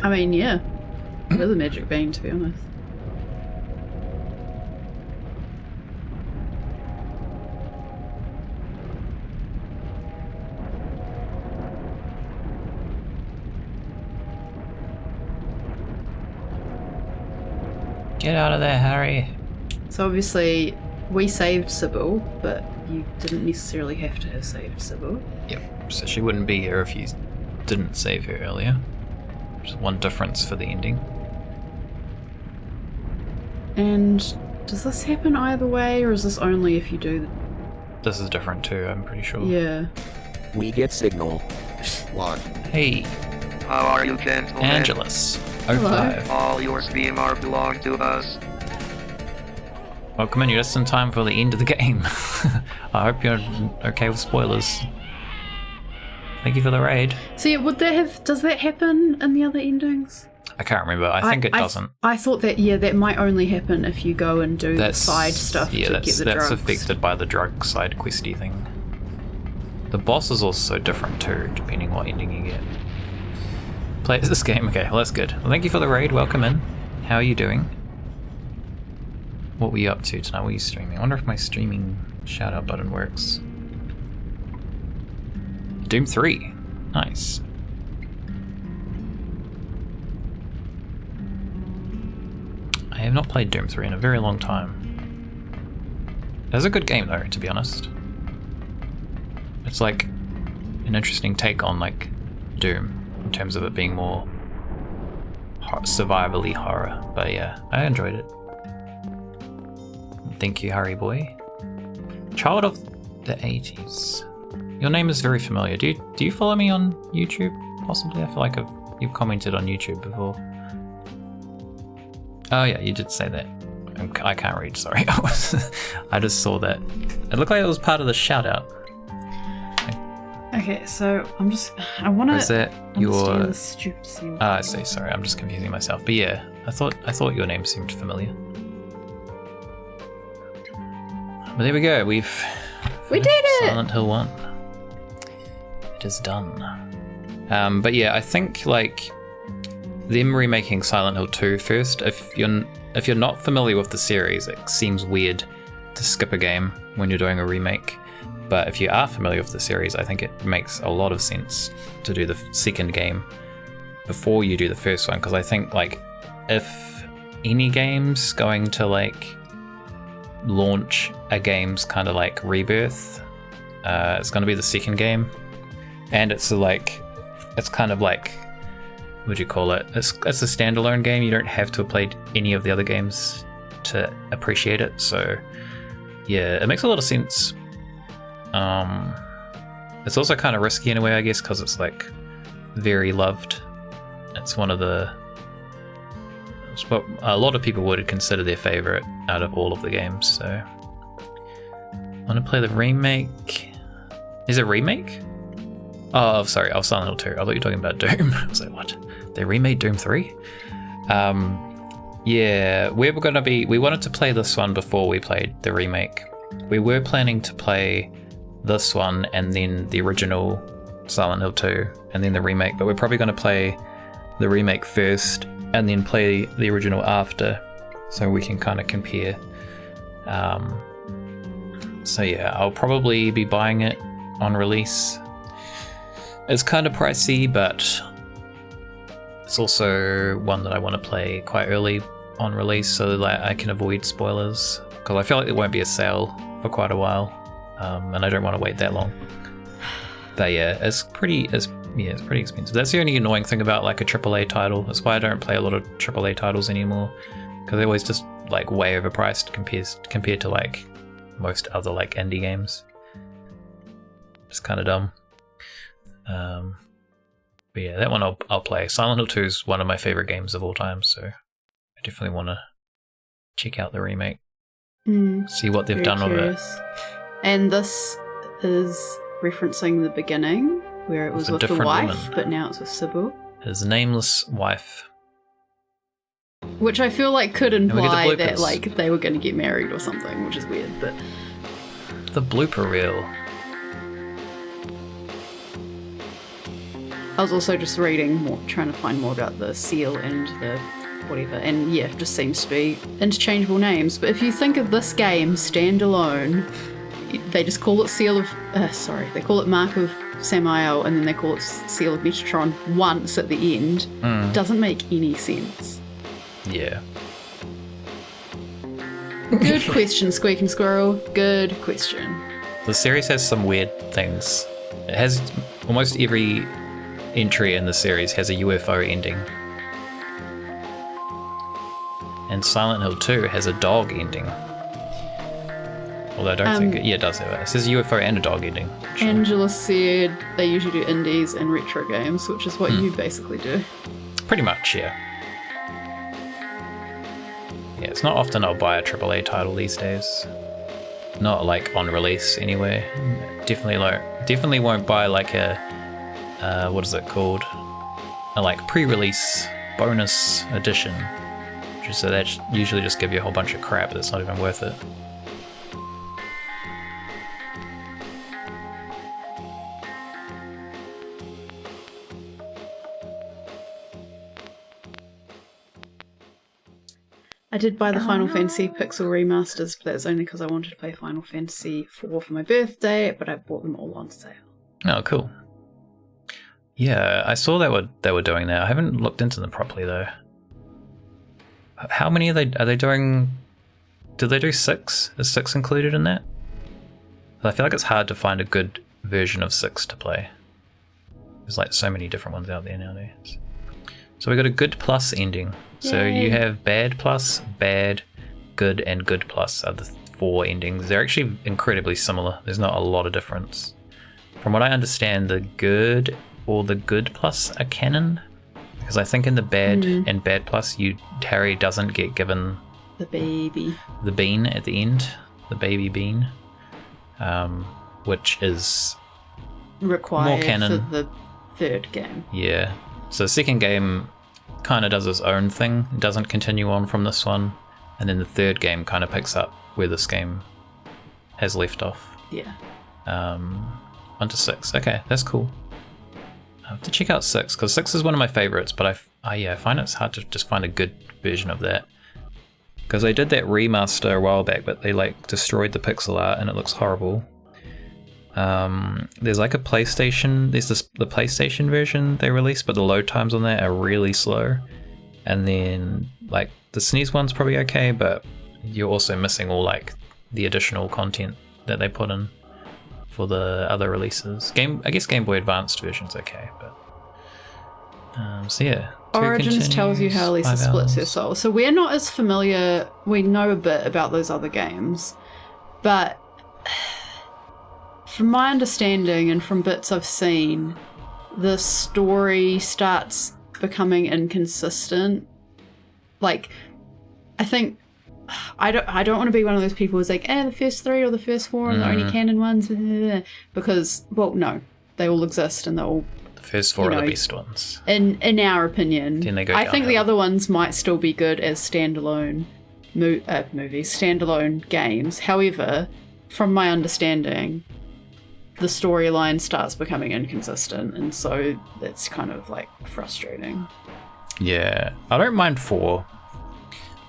I mean, yeah. It is a magic bean, to be honest. Get out of there, Harry. So obviously, we saved Sybil, but you didn't necessarily have to have saved Sybil. Yep, so she wouldn't be here if you didn't save her earlier. Just one difference for the ending. And does this happen either way, or is this only if you do? This is different too, I'm pretty sure. Yeah. We get signal. What? Hey, How are you, gentlemen? Angelus. Hello. 05. All your SPMR belong to us. Welcome in, you're just in time for the end of the game. I hope you're okay with spoilers. Thank you for the raid. So yeah, does that happen in the other endings? I can't remember, I think it doesn't. I thought that, that might only happen if you go and do the side stuff to get the drugs. That's affected by the drug side questy thing. The boss is also different too, depending what ending you get. Play this game, okay, well that's good. Well, thank you for the raid, welcome in. How are you doing? What were you up to tonight? What were you streaming? I wonder if my streaming shout out button works. Doom 3. Nice. I have not played Doom 3 in a very long time. It's a good game though, to be honest. It's like an interesting take on like Doom in terms of it being more survivally horror. But yeah, I enjoyed it. Thank you, Harry boy. Child of the 80s. Your name is very familiar. Do you follow me on YouTube? Possibly. I feel like you've commented on YouTube before. Oh yeah, you did say that. I can't read. Sorry. I just saw that. It looked like it was part of the shout out. Okay, so I want to. Is that your? The stupid seal. I see. Sorry, I'm just confusing myself. But yeah, I thought your name seemed familiar. But there we go. We did it. Silent Hill 1. It is done. But yeah, I think like them remaking Silent Hill 2 first. If you're not familiar with the series, it seems weird to skip a game when you're doing a remake. But if you are familiar with the series, I think it makes a lot of sense to do the second game before you do the first one. Because I think like if any game's going to like launch a game's kind of like rebirth, it's going to be the second game. And it's kind of like, what would you call it? It's a standalone game. You don't have to have played any of the other games to appreciate it. So yeah, it makes a lot of sense. It's also kind of risky in a way, I guess, because it's like very loved. It's what a lot of people would consider their favorite out of all of the games. So I want to play the remake. Is it a remake? Oh, sorry, of Silent Hill 2. I thought you were talking about Doom. I was like, what? They remade Doom 3? Yeah, we wanted to play this one before we played the remake. We were planning to play this one and then the original Silent Hill 2 and then the remake, but we're probably going to play the remake first and then play the original after, so we can kind of compare. So yeah, I'll probably be buying it on release. It's kind of pricey, but it's also one that I want to play quite early on release so that I can avoid spoilers, because I feel like there won't be a sale for quite a while, and I don't want to wait that long. But yeah, it's pretty expensive. That's the only annoying thing about like a AAA title. That's why I don't play a lot of AAA titles anymore, because they're always just like way overpriced compared to like most other like indie games. It's kind of dumb. But yeah, that one I'll play. Silent Hill 2 is one of my favorite games of all time, so I definitely want to check out the remake. See what they've done with it. And this is referencing the beginning, where it was with the wife, woman. But now it's with Sybil. His nameless wife. Which I feel like could imply that like they were going to get married or something, which is weird, but... The blooper reel. I was also just reading more, trying to find more about the seal and the whatever, and yeah, it just seems to be interchangeable names. But if you think of this game standalone, they just call it they call it Mark of Samael, and then they call it Seal of Metatron once at the end. Doesn't make any sense. Yeah. Good question, Squeak and Squirrel. Good question. The series has some weird things. It has almost every entry in the series has a UFO ending. And Silent Hill 2 has a dog ending. Although I don't think it does have it. It says UFO and a dog ending. Actually. Angela said they usually do indies and retro games, which is what you basically do. Pretty much, yeah. Yeah, it's not often I'll buy a AAA title these days. Not like on release anyway. Definitely won't buy like a what is it called? A like pre-release bonus edition. So that usually just give you a whole bunch of crap that's not even worth it. I did buy the Final Fantasy Pixel remasters, but that's only because I wanted to play Final Fantasy 4 for my birthday, but I bought them all on sale. Oh, cool. Yeah, I saw they were doing that. I haven't looked into them properly though. How many are they doing? Did they do 6? Is 6 included in that? I feel like it's hard to find a good version of 6 to play. There's like so many different ones out there nowadays. So we got a good plus ending. Yay. So you have bad plus, bad, good, and good plus are the 4 endings. They're actually incredibly similar. There's not a lot of difference. From what I understand, the good or the good plus are canon. Because I think in the bad and bad plus, Harry doesn't get given the bean at the end, the baby bean, which is required more canon for the third game. Yeah, so the second game kind of does its own thing, doesn't continue on from this one, and then the third game kind of picks up where this game has left off. Yeah. 1 to 6. Okay, that's cool. I have to check out 6 because 6 is one of my favorites, but I find it's hard to just find a good version of that, because they did that remaster a while back, but they like destroyed the pixel art and it looks horrible. There's like a PlayStation. There's the PlayStation version they released, but the load times on that are really slow. And then like the SNES one's probably okay, but you're also missing all like the additional content that they put in for the other releases. I guess Game Boy Advanced version's okay, but so yeah. Origins tells you how Lisa splits her soul. So we're not as familiar. We know a bit about those other games, but from my understanding and from bits I've seen, the story starts becoming inconsistent. Like, I think I don't want to be one of those people who's like, the first 3 or the first 4 are the only canon ones, because, well, no, they all exist and they're all The first 4 are the best ones. In our opinion. Then they go I think the downhill. other ones might still be good as standalone movies, standalone games. However, from my understanding, the storyline starts becoming inconsistent, and so that's kind of like frustrating. Yeah, I don't mind 4.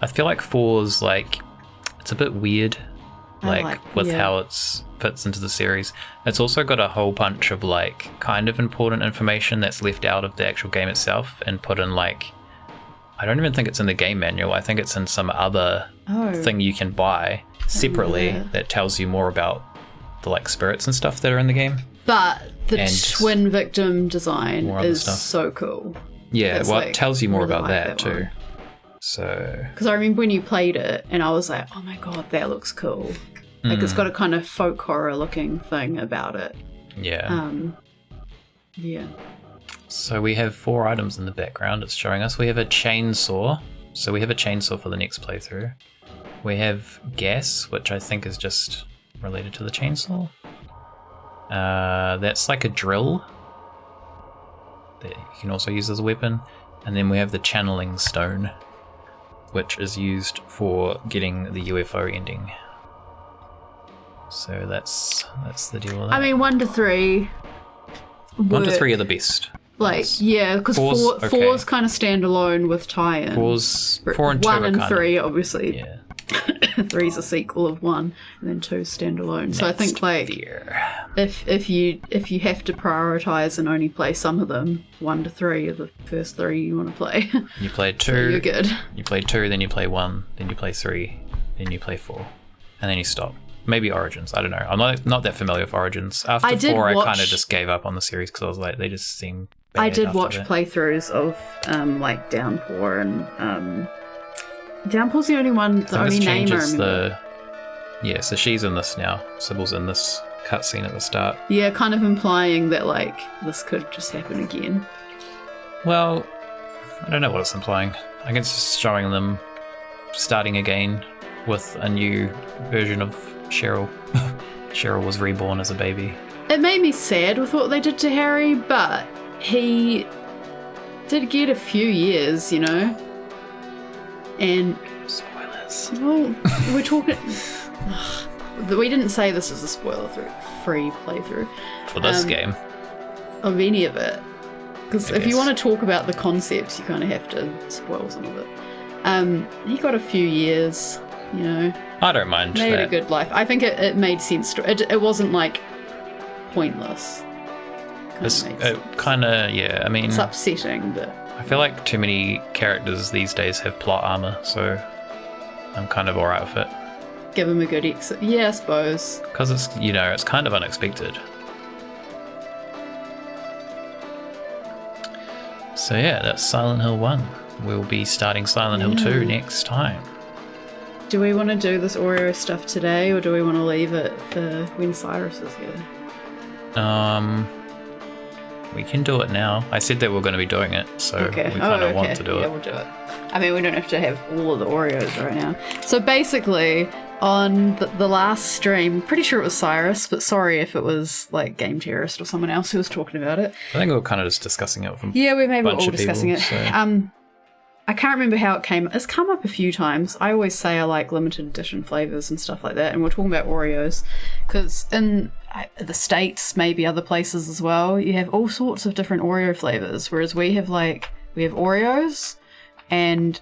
I feel like 4's like, it's a bit weird, with how it's fits into the series. It's also got a whole bunch of like kind of important information that's left out of the actual game itself and put in like, I don't even think it's in the game manual. I think it's in some other thing you can buy separately that tells you more about the like spirits and stuff that are in the game. But the And twin victim design more other is stuff. so cool. Yeah, It's, well, like, it tells you more really about like that too. So, Because I remember when you played it, and I was like, oh my god, that looks cool. Like, it's got a kind of folk horror looking thing about it. yeah. Yeah. So we have 4 items in the background it's showing us. We have a chainsaw. So we have a chainsaw for the next playthrough. We have gas, which I think is just related to the chainsaw. That's like a drill that you can also use as a weapon. And then we have the channeling stone, which is used for getting the UFO ending. So that's the deal with that. I mean, 1 to 3. 1 to work. 3 are the best. Like, yeah, because 4's kind of standalone with tie-in. 4 and 2 1 are and kind 3, of, obviously. yeah. 3's a sequel of 1, and then 2's standalone. So I think, like, Fear. if you have to prioritize and only play some of them, 1 to 3 are the first 3 you want to play. You play 2. So you're good. You play 2, then you play 1, then you play 3, then you play 4, and then you stop. Maybe Origins. I don't know. I'm not that familiar with Origins. After I did 4, I watch- kind of just gave up on the series because I was like, they just seem. I bad did after watch that. playthroughs of like Downpour, and Downpour's the only one, I the think only this name I changes remember. Yeah, so she's in this now. Sybil's in this cutscene at the start. Yeah, kind of implying that like this could just happen again. Well, I don't know what it's implying. I guess it's just showing them starting again with a new version of Cheryl. Cheryl was reborn as a baby. It made me sad with what they did to Harry, but he did get a few years, you know? And, Spoilers. well, we're talking... We didn't say this is a spoiler-free playthrough. For this game. Of any of it. Because I if you guess. want to talk about the concepts, you kind of have to spoil some of it. He got a few years, you know? I don't mind Made that. a good life. I think it made sense. It wasn't, like, pointless. It's Kinda made sense. kind of, yeah, I mean, It's upsetting, but I feel like too many characters these days have plot armor, so I'm kind of alright with it. give him a good exit. Yeah, I suppose. Because it's, you know, it's kind of unexpected. So yeah, that's Silent Hill 1. We'll be starting Silent Hill 2 next time. Do we want to do this Oreo stuff today, or do we want to leave it for when Cyrus is here? We can do it now. I said that we are going to be doing it, so Okay. we kind of want to do Yeah, it. we'll do it. I mean, we don't have to have all of the Oreos right now. So basically, on the last stream, pretty sure it was Cyrus, but sorry if it was like Game Terrorist or someone else who was talking about it. I think we were kind of just discussing it from Yeah, we maybe were bunch all of discussing people, it. so- I can't remember how it came. It's come up a few times. I always say I like limited edition flavors and stuff like that, and we're talking about Oreos because in the States, maybe other places as well, you have all sorts of different Oreo flavors, whereas we have Oreos, and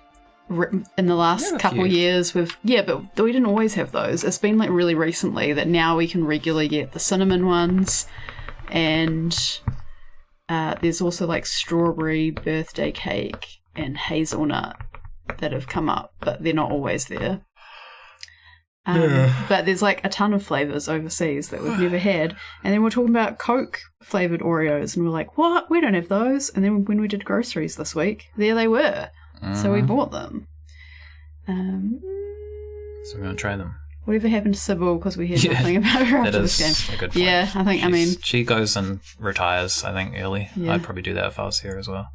in the last a couple few. years but we didn't always have those. It's been like really recently that now we can regularly get the cinnamon ones, and there's also like strawberry birthday cake and hazelnut that have come up, but they're not always there. But there's like a ton of flavors overseas that we've never had. And then we're talking about Coke flavored Oreos, and we're like, what? We don't have those. And then when we did groceries this week, there they were. So we bought them. So we're going to try them. Whatever happened to Sybil, because we heard nothing about her That after is this game. a good point. Yeah, I think, She goes and retires, I think, early. Yeah. I'd probably do that if I was here as well.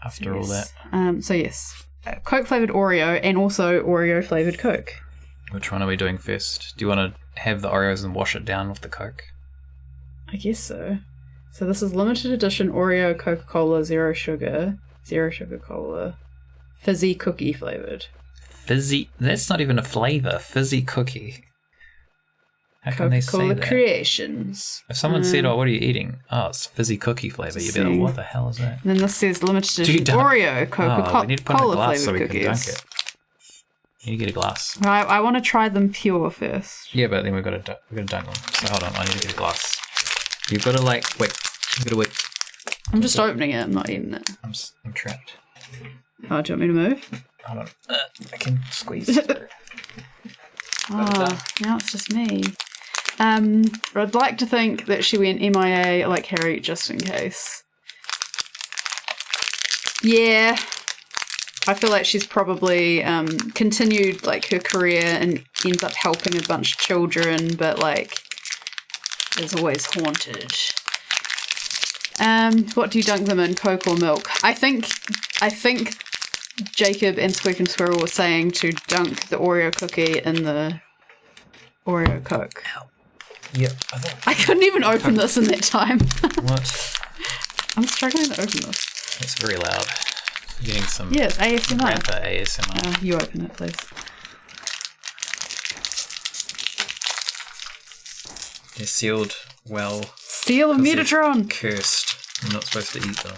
After all that. So yes, Coke flavored Oreo and also Oreo flavored Coke. Which one are we doing first? Do you want to have the Oreos and wash it down with the Coke? I guess so. So this is limited edition Oreo Coca-Cola Zero Sugar Cola. Fizzy cookie flavored. Fizzy. That's not even a flavor. Fizzy cookie. How can they say Coca-Cola that? Creations. If someone said, "Oh, what are you eating?" Oh, it's fizzy cookie flavor. You'd be like, "What the hell is that?" And then this says limited edition Oreo Coca-Cola we need to put in a glass so we flavored can dunk cookies. it. You get a glass. I want to try them pure first. Yeah, but then we're gonna dunk them. So hold on, I need to get a glass. You've got to wait. You've got to wait. I'm just opening it. I'm not eating it. I'm trapped. Oh, do you want me to move? Hold on. I can squeeze through. Oh, now it's just me. I'd like to think that she went MIA like Harry just in case. Yeah. I feel like she's probably continued like her career and ends up helping a bunch of children, but like is always haunted. What do you dunk them in, Coke or milk? I think Jacob and Squeak and Squirrel were saying to dunk the Oreo cookie in the Oreo Coke. Ow. Yep. I couldn't even open this in that time. What? I'm struggling to open this. It's very loud. Getting some. Yeah, it's ASMR. Rapper ASMR. You open it, please. They're sealed well. Seal of Metatron! Cursed. You're not supposed to eat them.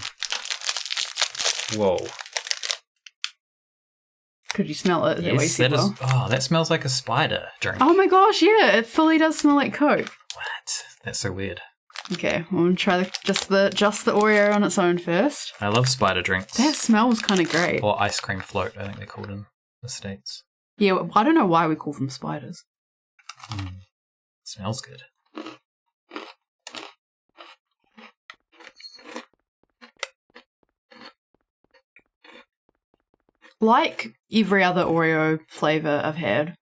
Whoa. Could you smell it? Yes, that is. Oh, that smells like a spider drink. Oh my gosh, yeah, it fully does smell like Coke. What? That's so weird. Okay, I'm gonna try just the Oreo on its own first. I love spider drinks. That smells kind of great. Or ice cream float, I think they're called in the States. Yeah, I don't know why we call them spiders. Smells good. Like every other Oreo flavour I've had,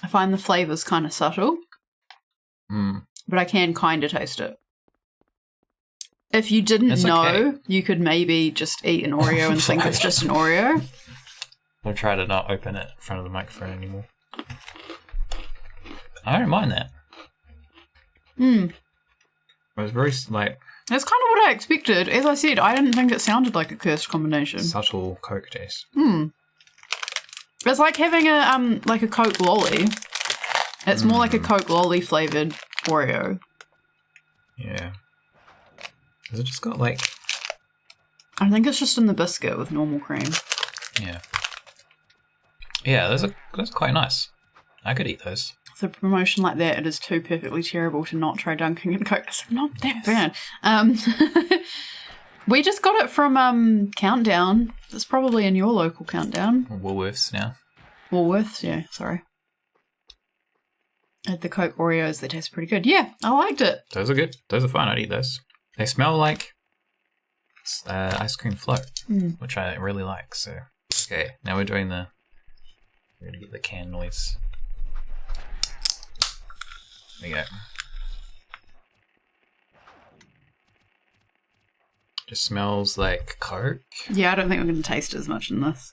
I find the flavour's kind of subtle. But I can kind of taste it. If you didn't know, you could maybe just eat an Oreo and think it's just an Oreo. I'll try to not open it in front of the microphone anymore. I don't mind that. It was very, like... That's kind of what I expected. As I said, I didn't think it sounded like a cursed combination. Subtle Coke taste. It's like having a Coke lolly. It's more like a Coke lolly flavoured Oreo. Yeah. Has it just got like... I think it's just in the biscuit with normal cream. Yeah. Yeah, those are quite nice. I could eat those. With a promotion like that, it is too perfectly terrible to not try dunking in Coke. It's not that bad. We just got it from Countdown. It's probably in your local Countdown. Woolworths now. Woolworths, yeah, sorry. Had the Coke Oreos, they taste pretty good. Yeah, I liked it. Those are good. Those are fine. I'd eat those. They smell like ice cream float, which I really like. So, okay, now we're doing we're going to get the can noise. There you go. Just smells like Coke. Yeah, I don't think we're going to taste as much in this.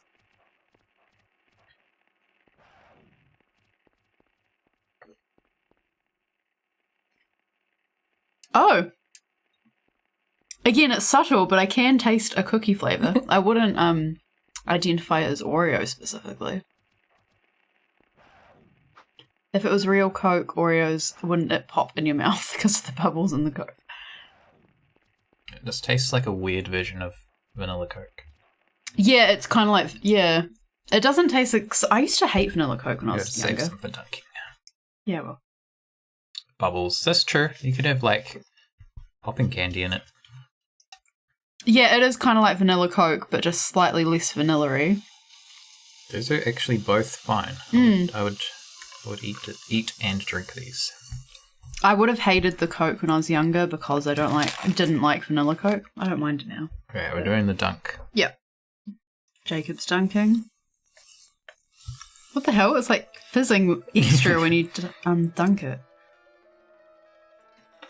Oh! Again, it's subtle, but I can taste a cookie flavour. I wouldn't identify it as Oreo specifically. If it was real Coke Oreos, wouldn't it pop in your mouth because of the bubbles in the Coke? This tastes like a weird version of vanilla Coke. Yeah, it's kind of like, yeah. It doesn't taste like... I used to hate vanilla Coke when I was younger. Save some for dunking. Yeah, well. Bubbles. That's true. You could have, like, popping candy in it. Yeah, it is kind of like vanilla Coke, but just slightly less vanilla-y. Those are actually both fine. I would eat and drink these. I would have hated the Coke when I was younger because I didn't like vanilla Coke. I don't mind it now. Okay, we're doing the dunk. Yep. Jacob's dunking. What the hell? It's like fizzing extra when you dunk it.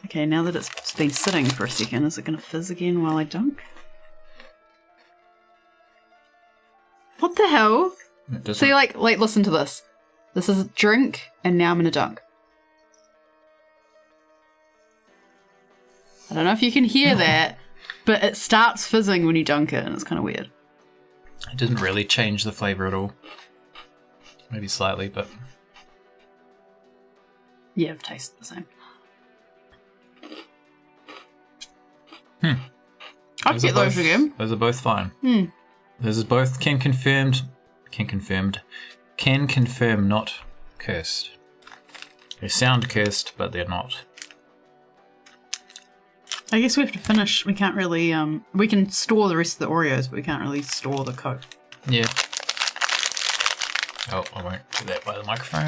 Okay, now that it's been sitting for a second, is it going to fizz again while I dunk? What the hell? So you like listen to this. This is a drink, and now I'm going to dunk. I don't know if you can hear that, but it starts fizzing when you dunk it, and it's kind of weird. It didn't really change the flavour at all. Maybe slightly, but... Yeah, it tastes the same. I'd get those again. Those are both fine. Those are both can confirm not cursed. They sound cursed, but they're not. I guess we have to finish. We can't really, we can store the rest of the Oreos, but we can't really store the Coke. Yeah. Oh, I won't do that by the microphone.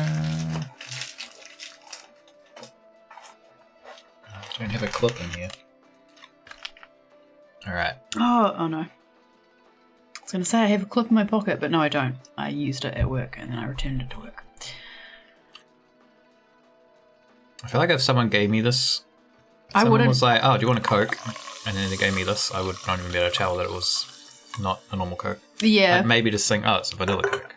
I don't have a clip in here. Alright. Oh no. I was going to say I have a clip in my pocket, but no, I don't. I used it at work and then I returned it to work. I feel like if someone gave me this, someone was like, oh, do you want a Coke? And then they gave me this, I would not even be able to tell that it was not a normal Coke. Yeah. I'd maybe just think, oh, it's a vanilla Coke.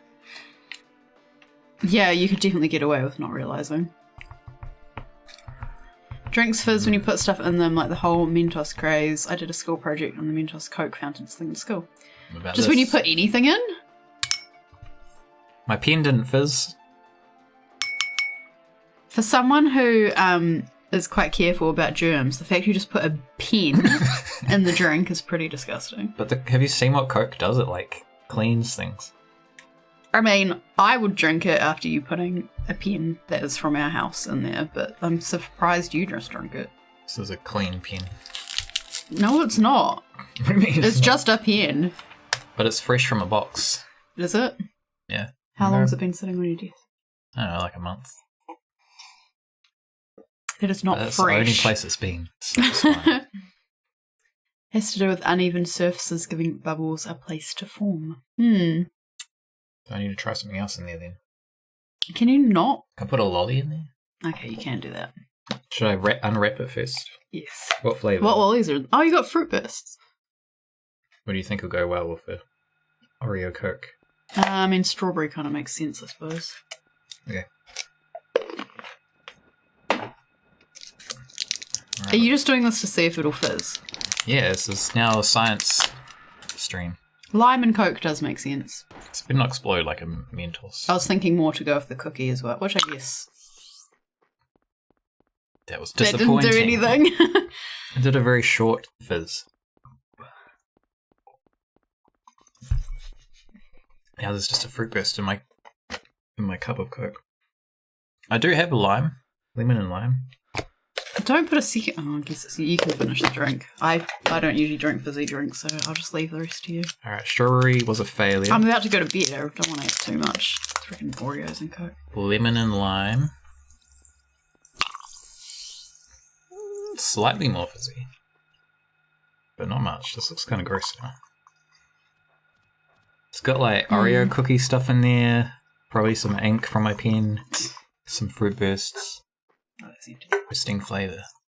Yeah, you could definitely get away with not realising. Drinks fizz when you put stuff in them, like the whole Mentos craze. I did a school project on the Mentos Coke fountains thing in school. Just when you put anything in? My pen didn't fizz. For someone who is quite careful about germs, the fact you just put a pen in the drink is pretty disgusting. But have you seen what Coke does? It, like, cleans things. I mean, I would drink it after you putting a pen that is from our house in there, but I'm surprised you just drank it. This is a clean pen. No, it's not. What do you mean? It's just a pen. But it's fresh from a box. Is it? Yeah. How long has it been sitting on your desk? I don't know, like a month. It is not That's fresh. the only place it's been. So it's fine. Has to do with uneven surfaces giving bubbles a place to form. Do I need to try something else in there then? Can you not? Can I put a lolly in there? Okay, you can do that. Should I unwrap it first? Yes. What flavour? What lollies are... Oh, you got fruit bursts. What do you think will go well with the Oreo Coke? I mean, strawberry kind of makes sense, I suppose. Okay. Are you just doing this to see if it'll fizz? Yeah, this is now a science stream. Lime and Coke does make sense. It's better not explode like a Mentos. I was thinking more to go with the cookie as well, which I guess... That was That disappointing. didn't do anything. It did a very short fizz. Now there's just a fruit burst in my cup of Coke. I do have a lime. Lemon and lime. Don't put a second... Oh, I guess you can finish the drink. I don't usually drink fizzy drinks, so I'll just leave the rest to you. Alright, strawberry was a failure. I'm about to go to bed. I don't want to eat too much. Freaking Oreos and Coke. Lemon and lime. Slightly more fizzy. But not much. This looks kind of gross now. It's got like Oreo cookie stuff in there. Probably some ink from my pen. Some fruit bursts. Oh, that's empty. Interesting flavour.